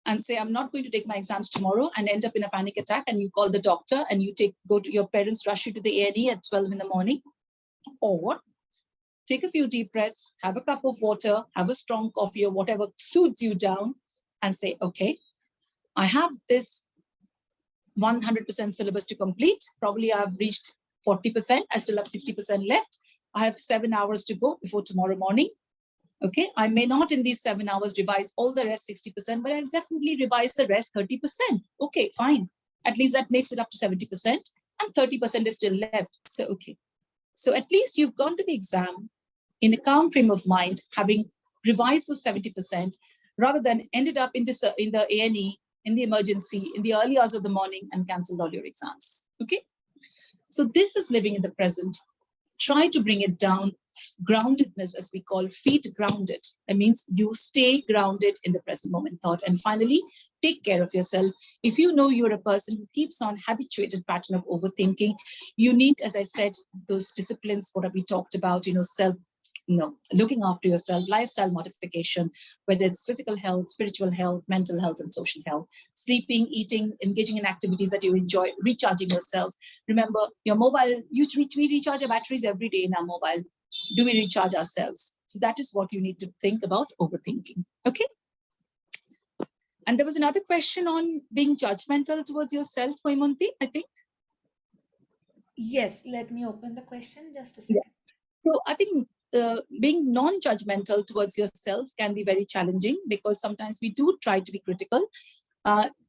and say, I'm not going to take my exams tomorrow, and end up in a panic attack, and you call the doctor and you go to your parents, rush you to the A&E at 12 in the morning. Or take a few deep breaths, have a cup of water, have a strong coffee or whatever soothes you down, and say, okay, I have this 100% syllabus to complete. Probably I've reached 40%. I still have 60% left. I have 7 hours to go before tomorrow morning. Okay, I may not in these 7 hours revise all the rest 60%, but I'll definitely revise the rest 30%. Okay, fine. At least that makes it up to 70%, and 30% is still left. So, okay. So at least you've gone to the exam in a calm frame of mind, having revised those 70%, rather than ended up in the A&E, in the emergency, in the early hours of the morning, and canceled all your exams. Okay. So this is living in the present. Try to bring it down. Groundedness, as we call, feet grounded. That means you stay grounded in the present moment thought. And finally, take care of yourself. If you know you're a person who keeps on habituated pattern of overthinking, you need, as I said, those disciplines, what have we talked about, self, looking after yourself, lifestyle modification, whether it's physical health, spiritual health, mental health, and social health, sleeping, eating, engaging in activities that you enjoy, recharging yourself. Remember, your mobile, we recharge our batteries every day in our mobile. Do we recharge ourselves? So that is what you need to think about overthinking. Okay. And there was another question on being judgmental towards yourself, Hoimonti, I think. Yes, let me open the question just a second. Yeah. So I think being non-judgmental towards yourself can be very challenging, because sometimes we do try to be critical.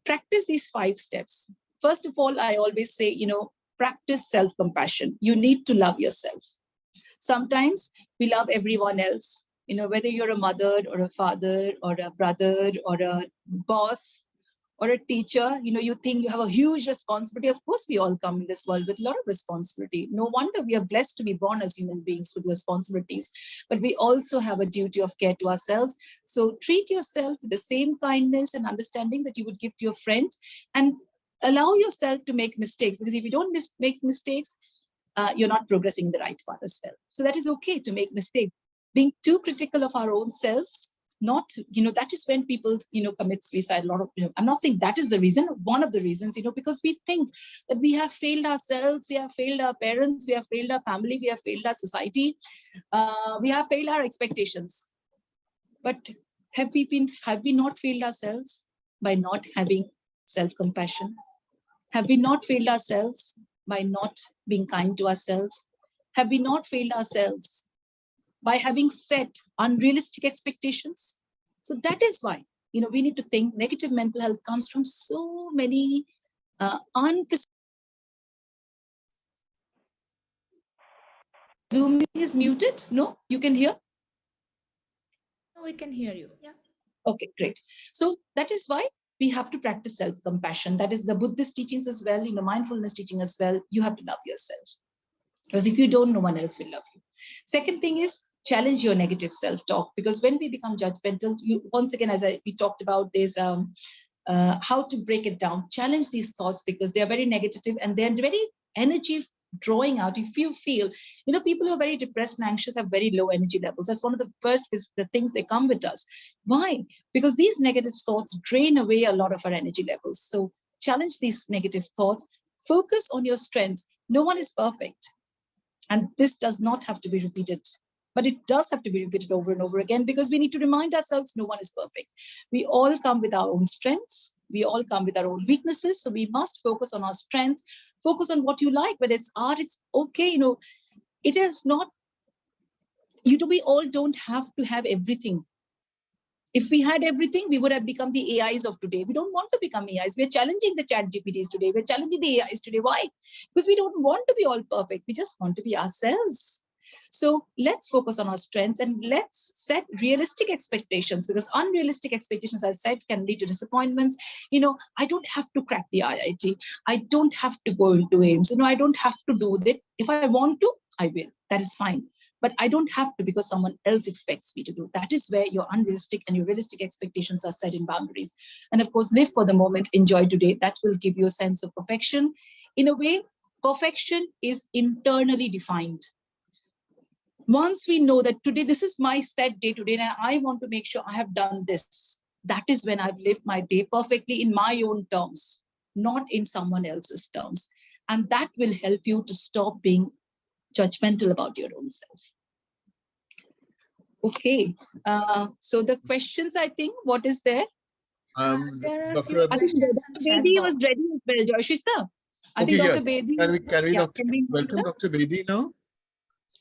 Practice these 5 steps. First of all, I always say, practice self-compassion. You need to love yourself. Sometimes we love everyone else, whether you're a mother or a father or a brother or a boss or a teacher, you think you have a huge responsibility. Of course, we all come in this world with a lot of responsibility. No wonder we are blessed to be born as human beings with responsibilities, but we also have a duty of care to ourselves. So treat yourself with the same kindness and understanding that you would give to your friend, and allow yourself to make mistakes, because if you don't make mistakes, you're not progressing in the right path as well. So that is okay to make mistakes. Being too critical of our own selves, not, that is when people, commit suicide. A lot of, I'm not saying that is the reason, one of the reasons, because we think that we have failed ourselves, we have failed our parents, we have failed our family, we have failed our society, we have failed our expectations. But have we not failed ourselves by not having self-compassion? Have we not failed ourselves by not being kind to ourselves? Have we not failed ourselves by having set unrealistic expectations? So that is why, we need to think negative mental health comes from so many Zoom is muted? No, you can hear? No, we can hear you. Yeah. Okay, great. So that is why we have to practice self-compassion. That is the Buddhist teachings as well, mindfulness teaching as well. You have to love yourself, because if you don't, no one else will love you. Second thing is challenge your negative self-talk, because when we become judgmental, once again, as we talked about this, how to break it down, challenge these thoughts, because they are very negative and they're very energy drawing out. If you feel, people who are very depressed and anxious have very low energy levels. That's one of the first the things they come with us. Why? Because these negative thoughts drain away a lot of our energy levels. So challenge these negative thoughts, focus on your strengths. No one is perfect. And this does not have to be repeated, but it does have to be repeated over and over again, because we need to remind ourselves no one is perfect. We all come with our own strengths. We all come with our own weaknesses. So we must focus on our strengths, focus on what you like, whether it's art, it's okay. It is not, we all don't have to have everything. If we had everything, we would have become the AIs of today. We don't want to become AIs. We're challenging the chat GPTs today. We're challenging the AIs today. Why? Because we don't want to be all perfect. We just want to be ourselves. So let's focus on our strengths and let's set realistic expectations, because unrealistic expectations, as I said, can lead to disappointments. I don't have to crack the IIT. I don't have to go into AIIMS. I don't have to do that. If I want to, I will. That is fine. But I don't have to because someone else expects me to do. That is where your unrealistic and your realistic expectations are set in boundaries. And of course, live for the moment, enjoy today. That will give you a sense of perfection. In a way, perfection is internally defined. Once we know that today, this is my set day today, and I want to make sure I have done this, that is when I've lived my day perfectly in my own terms, not in someone else's terms. And that will help you to stop being judgmental about your own self. Okay, so the questions, I think, what is there? There are a few Dr. questions in the chat Bedi was box. ready as well, Joyshista. I Okay, think yeah. Dr. Bedi. Can we Yeah, can we welcome Dr. Bedi now?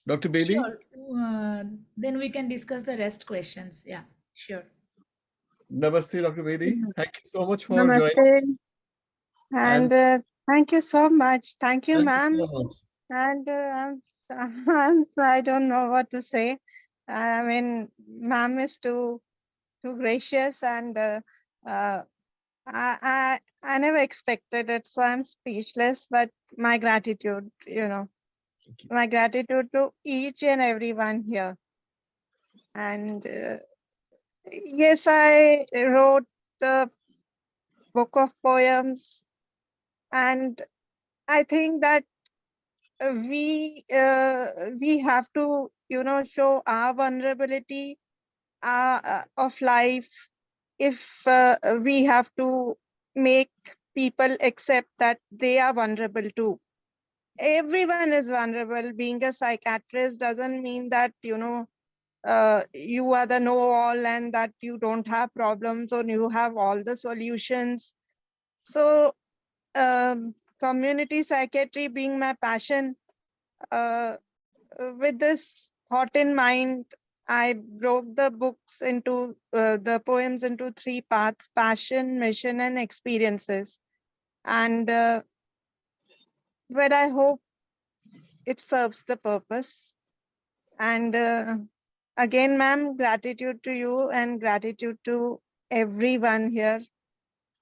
Dr. Bedi? Sure. Then we can discuss the rest questions. Yeah, sure. Namaste, Dr. Bedi. Thank you so much for joining. Namaste. And thank you so much. Thank you, Thank ma'am. you so much. And I don't know what to say. I mean, ma'am is too gracious, and I never expected it, so I'm speechless. But my gratitude, Thank you. my gratitude to each and everyone here. And yes, I wrote the book of poems, and I think that we have to, show our vulnerability of life. If we have to make people accept that they are vulnerable too. Everyone is vulnerable. Being a psychiatrist doesn't mean that, you are the know-all and that you don't have problems or you have all the solutions. So community psychiatry being my passion, with this thought in mind, I broke the books into the poems into 3 parts: passion, mission, and experiences. And where I hope it serves the purpose. And again, ma'am, gratitude to you and gratitude to everyone here.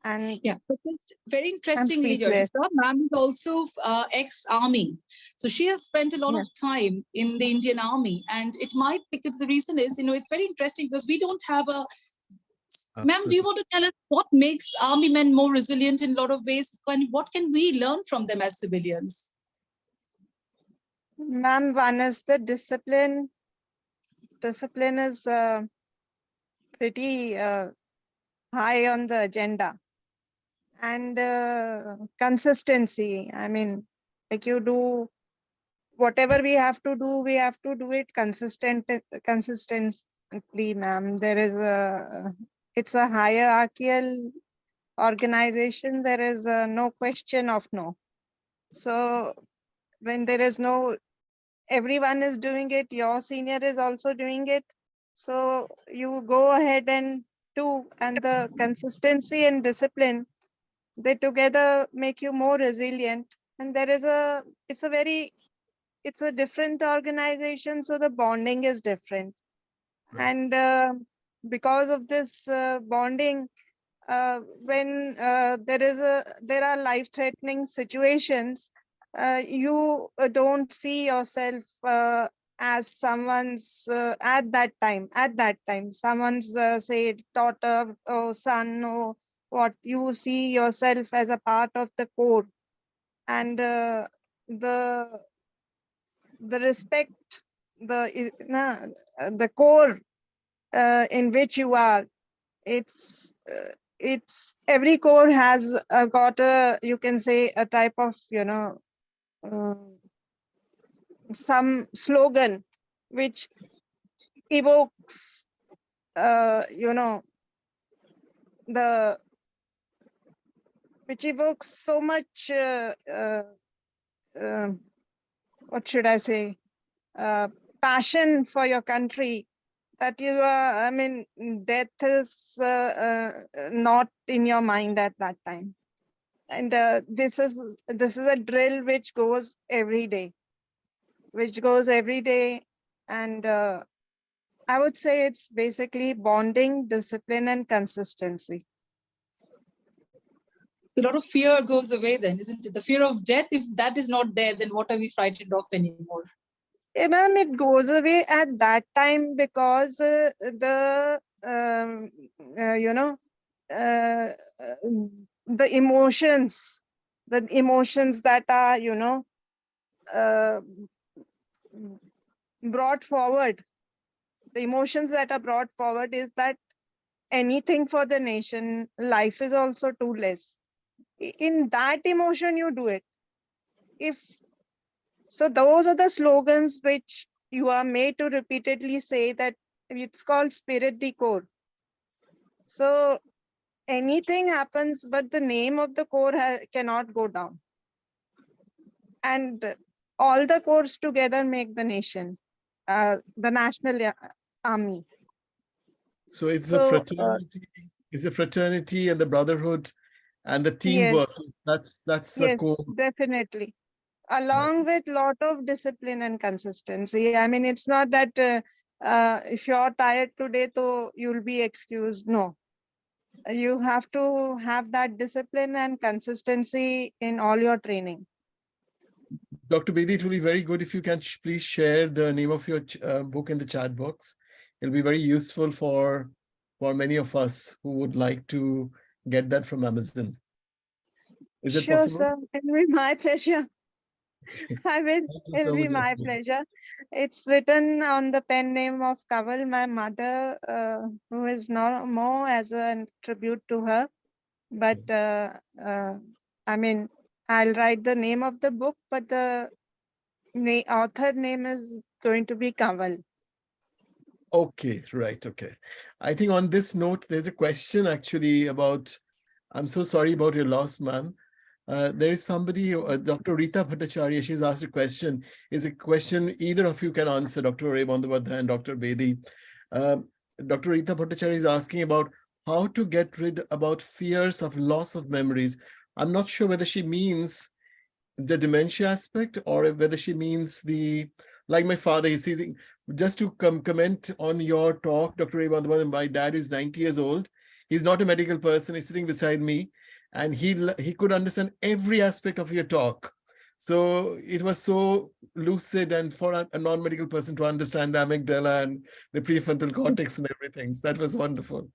And Yeah, but it's very interestingly, speechless. Joyshista, ma'am is also ex-army. So she has spent a lot Yeah. of time in the Indian Army. And it might, because the reason is, it's very interesting because we don't have a. Ma'am, do you want to tell us what makes army men more resilient in a lot of ways? What can we learn from them as civilians? Ma'am, one is the discipline. Discipline is pretty high on the agenda. And consistency. I mean, like you do whatever we have to do it consistently, ma'am. It's a hierarchical organization. There is no question of no. So when there is no, everyone is doing it, your senior is also doing it. So you go ahead and do, and the consistency and discipline, they together make you more resilient. And it's a different organization, so the bonding is different. Right. And because of this bonding, when there are life-threatening situations, you don't see yourself as someone's at that time someone's say daughter or son or what, you see yourself as a part of the core, and the respect, the core in which you are, it's every core has got a, you can say, a type of uh, some slogan which evokes the which evokes so much what should I say, passion for your country, that you are, I mean, death is not in your mind at that time. And this is a drill which goes every day, and I would say it's basically bonding, discipline, and consistency. A lot of fear goes away then, isn't it? The fear of death, if that is not there, then what are we frightened of anymore? Ma'am, it goes away at that time because the emotions, that are uh, brought forward. The emotions that are brought forward is that anything for the nation, life is also too less. In that emotion, you do it. So those are the slogans which you are made to repeatedly say, that it's called spirit decor. So anything happens, but the name of the core cannot go down. And all the cores together make the nation, the national army. So it's the So, fraternity and the brotherhood and the yes, teamwork. That's the yes, core. definitely. Along with lot of discipline and consistency. I mean, it's not that if you're tired today, so you'll be excused. No, you have to have that discipline and consistency in all your training. Dr. Bedi, it will be very good if you can please share the name of your book in the chat box. It'll be very useful for many of us who would like to get that from Amazon. Is it Sure, possible? sir. It'll be my pleasure. I will. Thank you It'll so be much, my Dr. Bedi. pleasure. It's written on the pen name of Kaval, my mother, who is no more, as a tribute to her. But I mean, I'll write the name of the book, but the author name is going to be Kaval. Okay, right. Okay. I think on this note, there's a question actually about, I'm so sorry about your loss, ma'am. There is somebody, Dr. Rita Bhattacharya, she's asked a question. Is a question either of you can answer, Dr. Ray Bandyopadhyay and Dr. Bedi. Dr. Rita Bhattacharya is asking about how to get rid about fears of loss of memories. I'm not sure whether she means the dementia aspect or whether she means like my father, he's saying, just to comment on your talk, Dr. Ray Bandyopadhyay, my dad is 90 years old. He's not a medical person. He's sitting beside me and he could understand every aspect of your talk. So it was so lucid, and for a non-medical person to understand the amygdala and the prefrontal cortex and everything. So that was wonderful.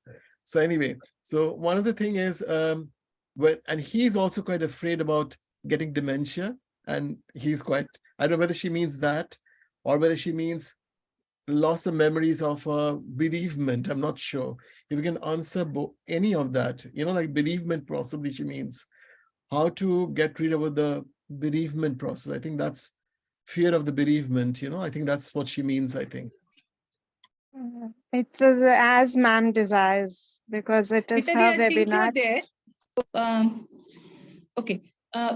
So anyway, so one of the thing is, and he's also quite afraid about getting dementia, and he's quite, I don't know whether she means that or whether she means loss of memories of bereavement. I'm not sure. If you can answer any of that, like bereavement, possibly she means how to get rid of the bereavement process. I think that's fear of the bereavement, I think that's what she means, I think. It's as ma'am desires, because it is Rita, her I think webinar. you're there. So, okay.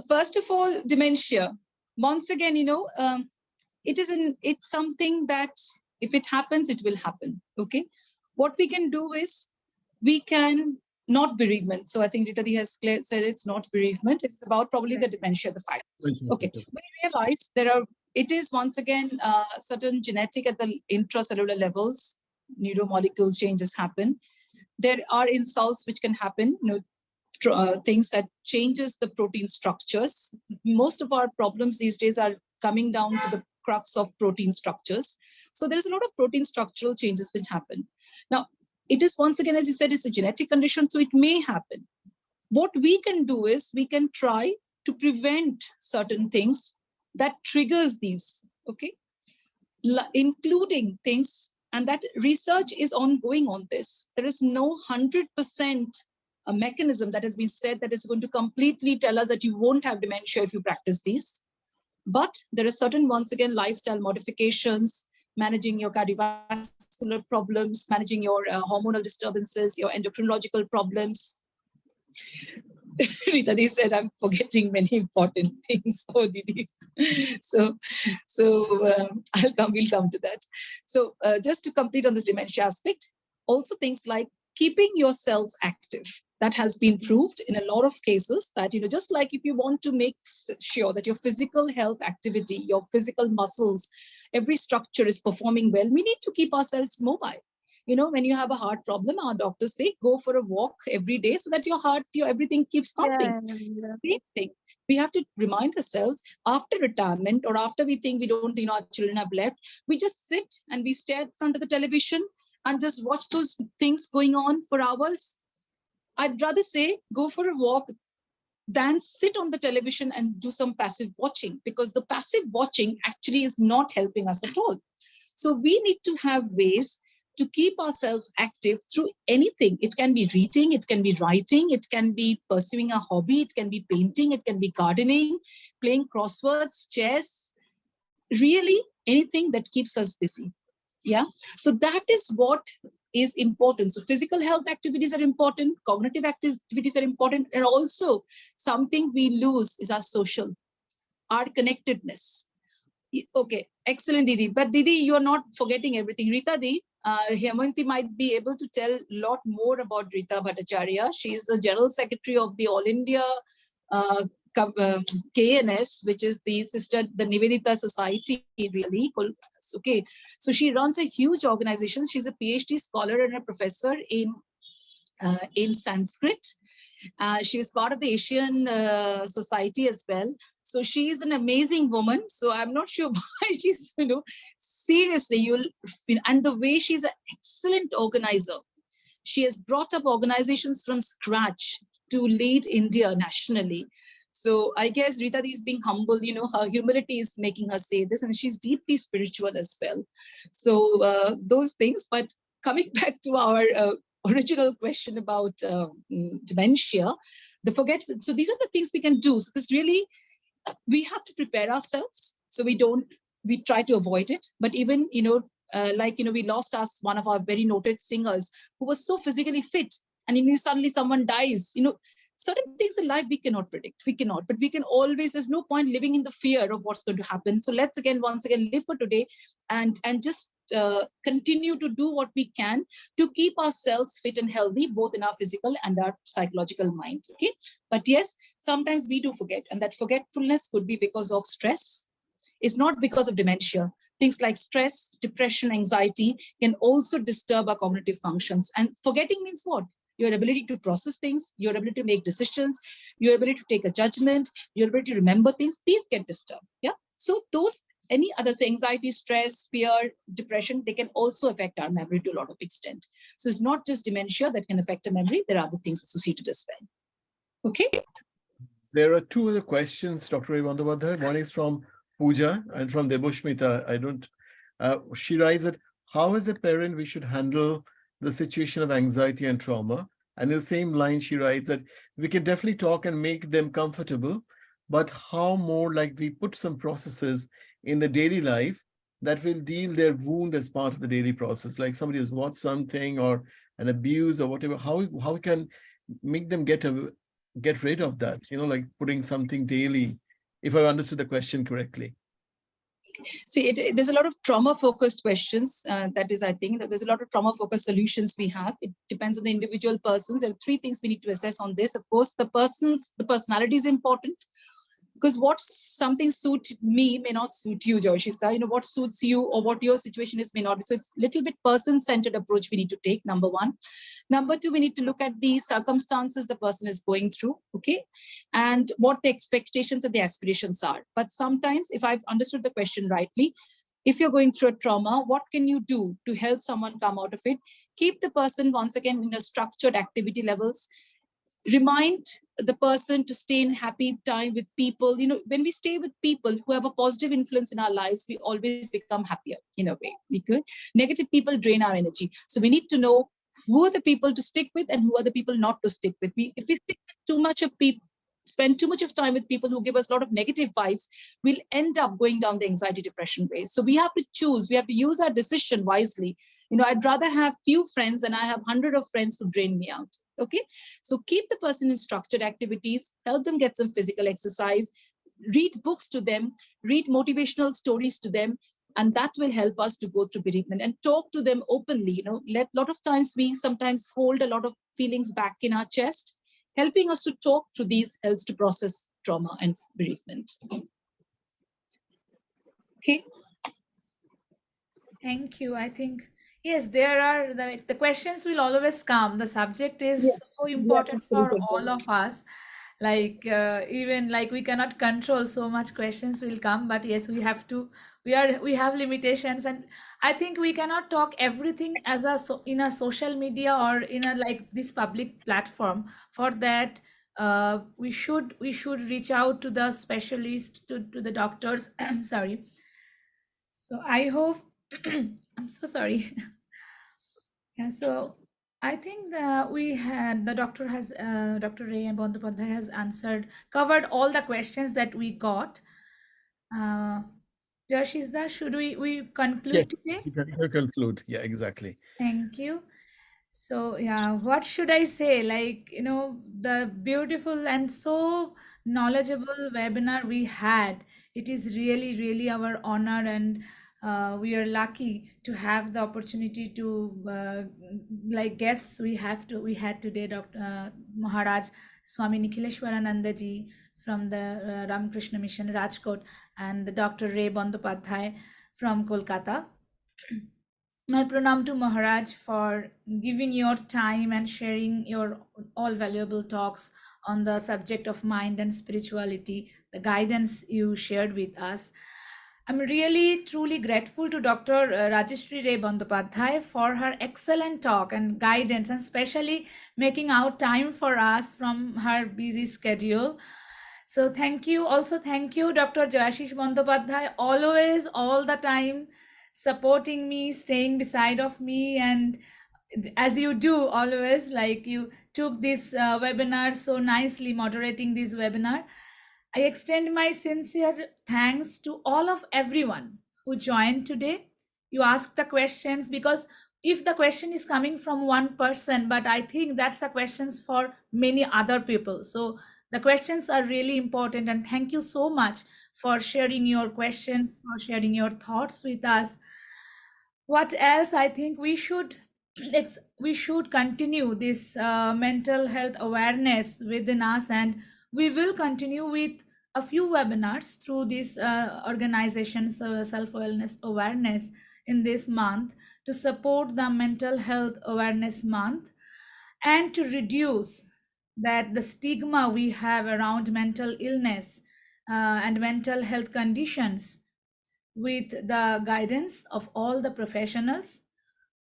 First of all, dementia. Once again, it's something that if it happens, it will happen. Okay. What we can do is we can not bereavement. So I think Rita has said it's not bereavement. It's about probably the dementia, the fact. Okay. We realize it is once again certain genetic at the intracellular levels, neuromolecule changes happen. There are insults which can happen, things that changes the protein structures. Most of our problems these days are coming down to the crux of protein structures. So there's a lot of protein structural changes which happen. Now, it is once again, as you said, it's a genetic condition, so it may happen. What we can do is we can try to prevent certain things that triggers these, okay? Including things, and that research is ongoing on this. There is no 100% a mechanism that has been said that is going to completely tell us that you won't have dementia if you practice these. But there are certain, once again, lifestyle modifications, managing your cardiovascular problems, managing your hormonal disturbances, your endocrinological problems. Rita said, I'm forgetting many important things. Oh, Didi. So we'll come to that. So just to complete on this dementia aspect, also things like keeping your cells active. That has been proved in a lot of cases that, just like if you want to make sure that your physical health activity, your physical muscles, every structure is performing well, we need to keep ourselves mobile. When you have a heart problem, our doctors say, go for a walk every day so that your heart, everything keeps pumping. Yeah. Same thing. We have to remind ourselves after retirement or after we think we don't, our children have left, we just sit and we stare in front of the television and just watch those things going on for hours. I'd rather say go for a walk than sit on the television and do some passive watching, because the passive watching actually is not helping us at all. So we need to have ways to keep ourselves active through anything. It can be reading, it can be writing, it can be pursuing a hobby, it can be painting, it can be gardening, playing crosswords, chess, really anything that keeps us busy. Yeah, so that is what is important. So physical health activities are important, cognitive activities are important, and also something we lose is our social, our connectedness. Okay, excellent, Didi. But Didi, you are not forgetting everything. Rita Di, Hemanti might be able to tell a lot more about Rita Bhattacharya. She is the General Secretary of the All India KNS, which is the Nivedita Society, really. Okay, so she runs a huge organization. She's a PhD scholar and a professor in Sanskrit. She is part of the Asian Society as well. So she is an amazing woman. So I'm not sure why she's, seriously, and the way she's an excellent organizer. She has brought up organizations from scratch to lead India nationally. So I guess Rita is being humble, her humility is making her say this, and she's deeply spiritual as well. So those things, but coming back to our original question about dementia, so these are the things we can do. So this really, we have to prepare ourselves so we try to avoid it. But even, we lost one of our very noted singers who was so physically fit, and suddenly someone dies, certain things in life we cannot predict. We cannot, but we can always, there's no point living in the fear of what's going to happen. So let's once again live for today and just continue to do what we can to keep ourselves fit and healthy, both in our physical and our psychological mind. Okay, but yes, sometimes we do forget, and that forgetfulness could be because of stress. It's not because of dementia. Things like stress, depression, anxiety can also disturb our cognitive functions. And forgetting means what? Your ability to process things, your ability to make decisions, your ability to take a judgment, your ability to remember things, these get disturbed. Yeah. So those, any other anxiety, stress, fear, depression, they can also affect our memory to a lot of extent. So it's not just dementia that can affect a memory. There are other things associated as well. Okay. There are two other questions, Dr. Bandyopadhyay. One is from Pooja and from Deboshmita. She writes that how as a parent we should handle the situation of anxiety and trauma. And in the same line, she writes that we can definitely talk and make them comfortable, but how more like we put some processes in the daily life that will deal their wound as part of the daily process, like somebody has watched something or an abuse or whatever, how we can make them get rid of that, like putting something daily, if I understood the question correctly. See, there's a lot of trauma-focused questions. That is, I think, there's a lot of trauma-focused solutions we have. It depends on the individual persons. There are three things we need to assess on this. Of course, the personality is important. Because what something suit me may not suit you, Joyshita. What suits you or what your situation is may not be. So it's a little bit person-centered approach we need to take, number one. Number two, we need to look at the circumstances the person is going through, okay? And what the expectations and the aspirations are. But sometimes, if I've understood the question rightly, if you're going through a trauma, what can you do to help someone come out of it? Keep the person, once again, in a structured activity levels. Remind the person to stay in happy time with people. When we stay with people who have a positive influence in our lives, we always become happier in a way. Negative people drain our energy. So we need to know who are the people to stick with and who are the people not to stick with. If we stick with too much of people, spend too much of time with people who give us a lot of negative vibes, we'll end up going down the anxiety depression way. So we have to choose, we have to use our decision wisely. I'd rather have few friends than I have 100 of friends who drain me out. Okay, so keep the person in structured activities, help them get some physical exercise, read books to them, read motivational stories to them, and that will help us to go through bereavement, and talk to them openly. A lot of times we sometimes hold a lot of feelings back in our chest. Helping us to talk through these helps to process trauma and bereavement. Okay. Thank you. I think, yes, there are the questions will always come. The subject is Yes, so important for absolutely. all of us. Even like we cannot control so much questions will come, but yes, we have to. We have limitations, and I think we cannot talk everything as in a social media or in a like this public platform. For that, we should reach out to the specialist, to the doctors. Sorry. So I hope. I'm so sorry. Yeah, so I think that the doctor has, Dr. Ray Bandyopadhyay has covered all the questions that we got. Joshizda, should we conclude Yes, today? you can conclude. Yeah, exactly. Thank you. So yeah, what should I say? The beautiful and so knowledgeable webinar we had. It is really, really our honor, and we are lucky to have the opportunity to like guests we had today, Dr. Maharaj Swami Nikhileshwarananda ji from the Ramakrishna Mission Rajkot, and the Dr. Ray Bandyopadhyay from Kolkata. My pranam to Maharaj for giving your time and sharing your all valuable talks on the subject of mind and spirituality, the guidance you shared with us. I'm really truly grateful to Dr. Rajeshri Ray Bandyopadhyay for her excellent talk and guidance, and especially making out time for us from her busy schedule. So thank you. Also, thank you, Dr. Jayashish Bandyopadhyay, always, all the time, supporting me, staying beside of me, and as you do always, like you took this webinar so nicely, moderating this webinar. I extend my sincere thanks to all of everyone who joined today. You asked the questions, because if the question is coming from one person, but I think that's the questions for many other people. So the questions are really important, and thank you so much for sharing your questions, for sharing your thoughts with us. What else? I think we should we should continue this mental health awareness within us, and we will continue with a few webinars through this organization's self-awareness awareness in this month, to support the mental health awareness month, and to reduce that the stigma we have around mental illness and mental health conditions. With the guidance of all the professionals,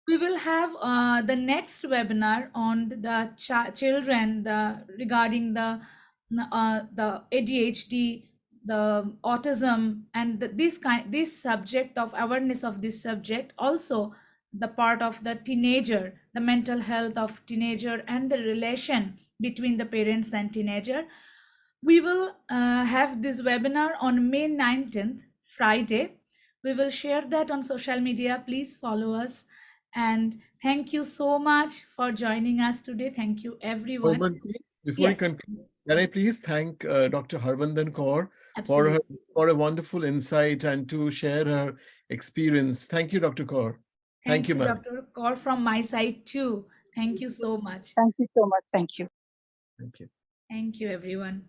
we will have the next webinar on the children, regarding the ADHD, the autism, and this subject of awareness of this subject. Also, the part of the teenager, the mental health of teenager, and the relation between the parents and teenager. We will have this webinar on May 19th, Friday. We will share that on social media. Please follow us. And thank you so much for joining us today. Thank you, everyone. Komalji, before you Yes, conclude, please. can I please thank Dr. Harvandan Kaur Absolutely. for a wonderful insight and to share her experience. Thank you, Dr. Kaur. Thank you, ma'am. Dr. Kaur, from my side too. Thank you so much. Thank you so much. Thank you. Thank you. Thank you, everyone.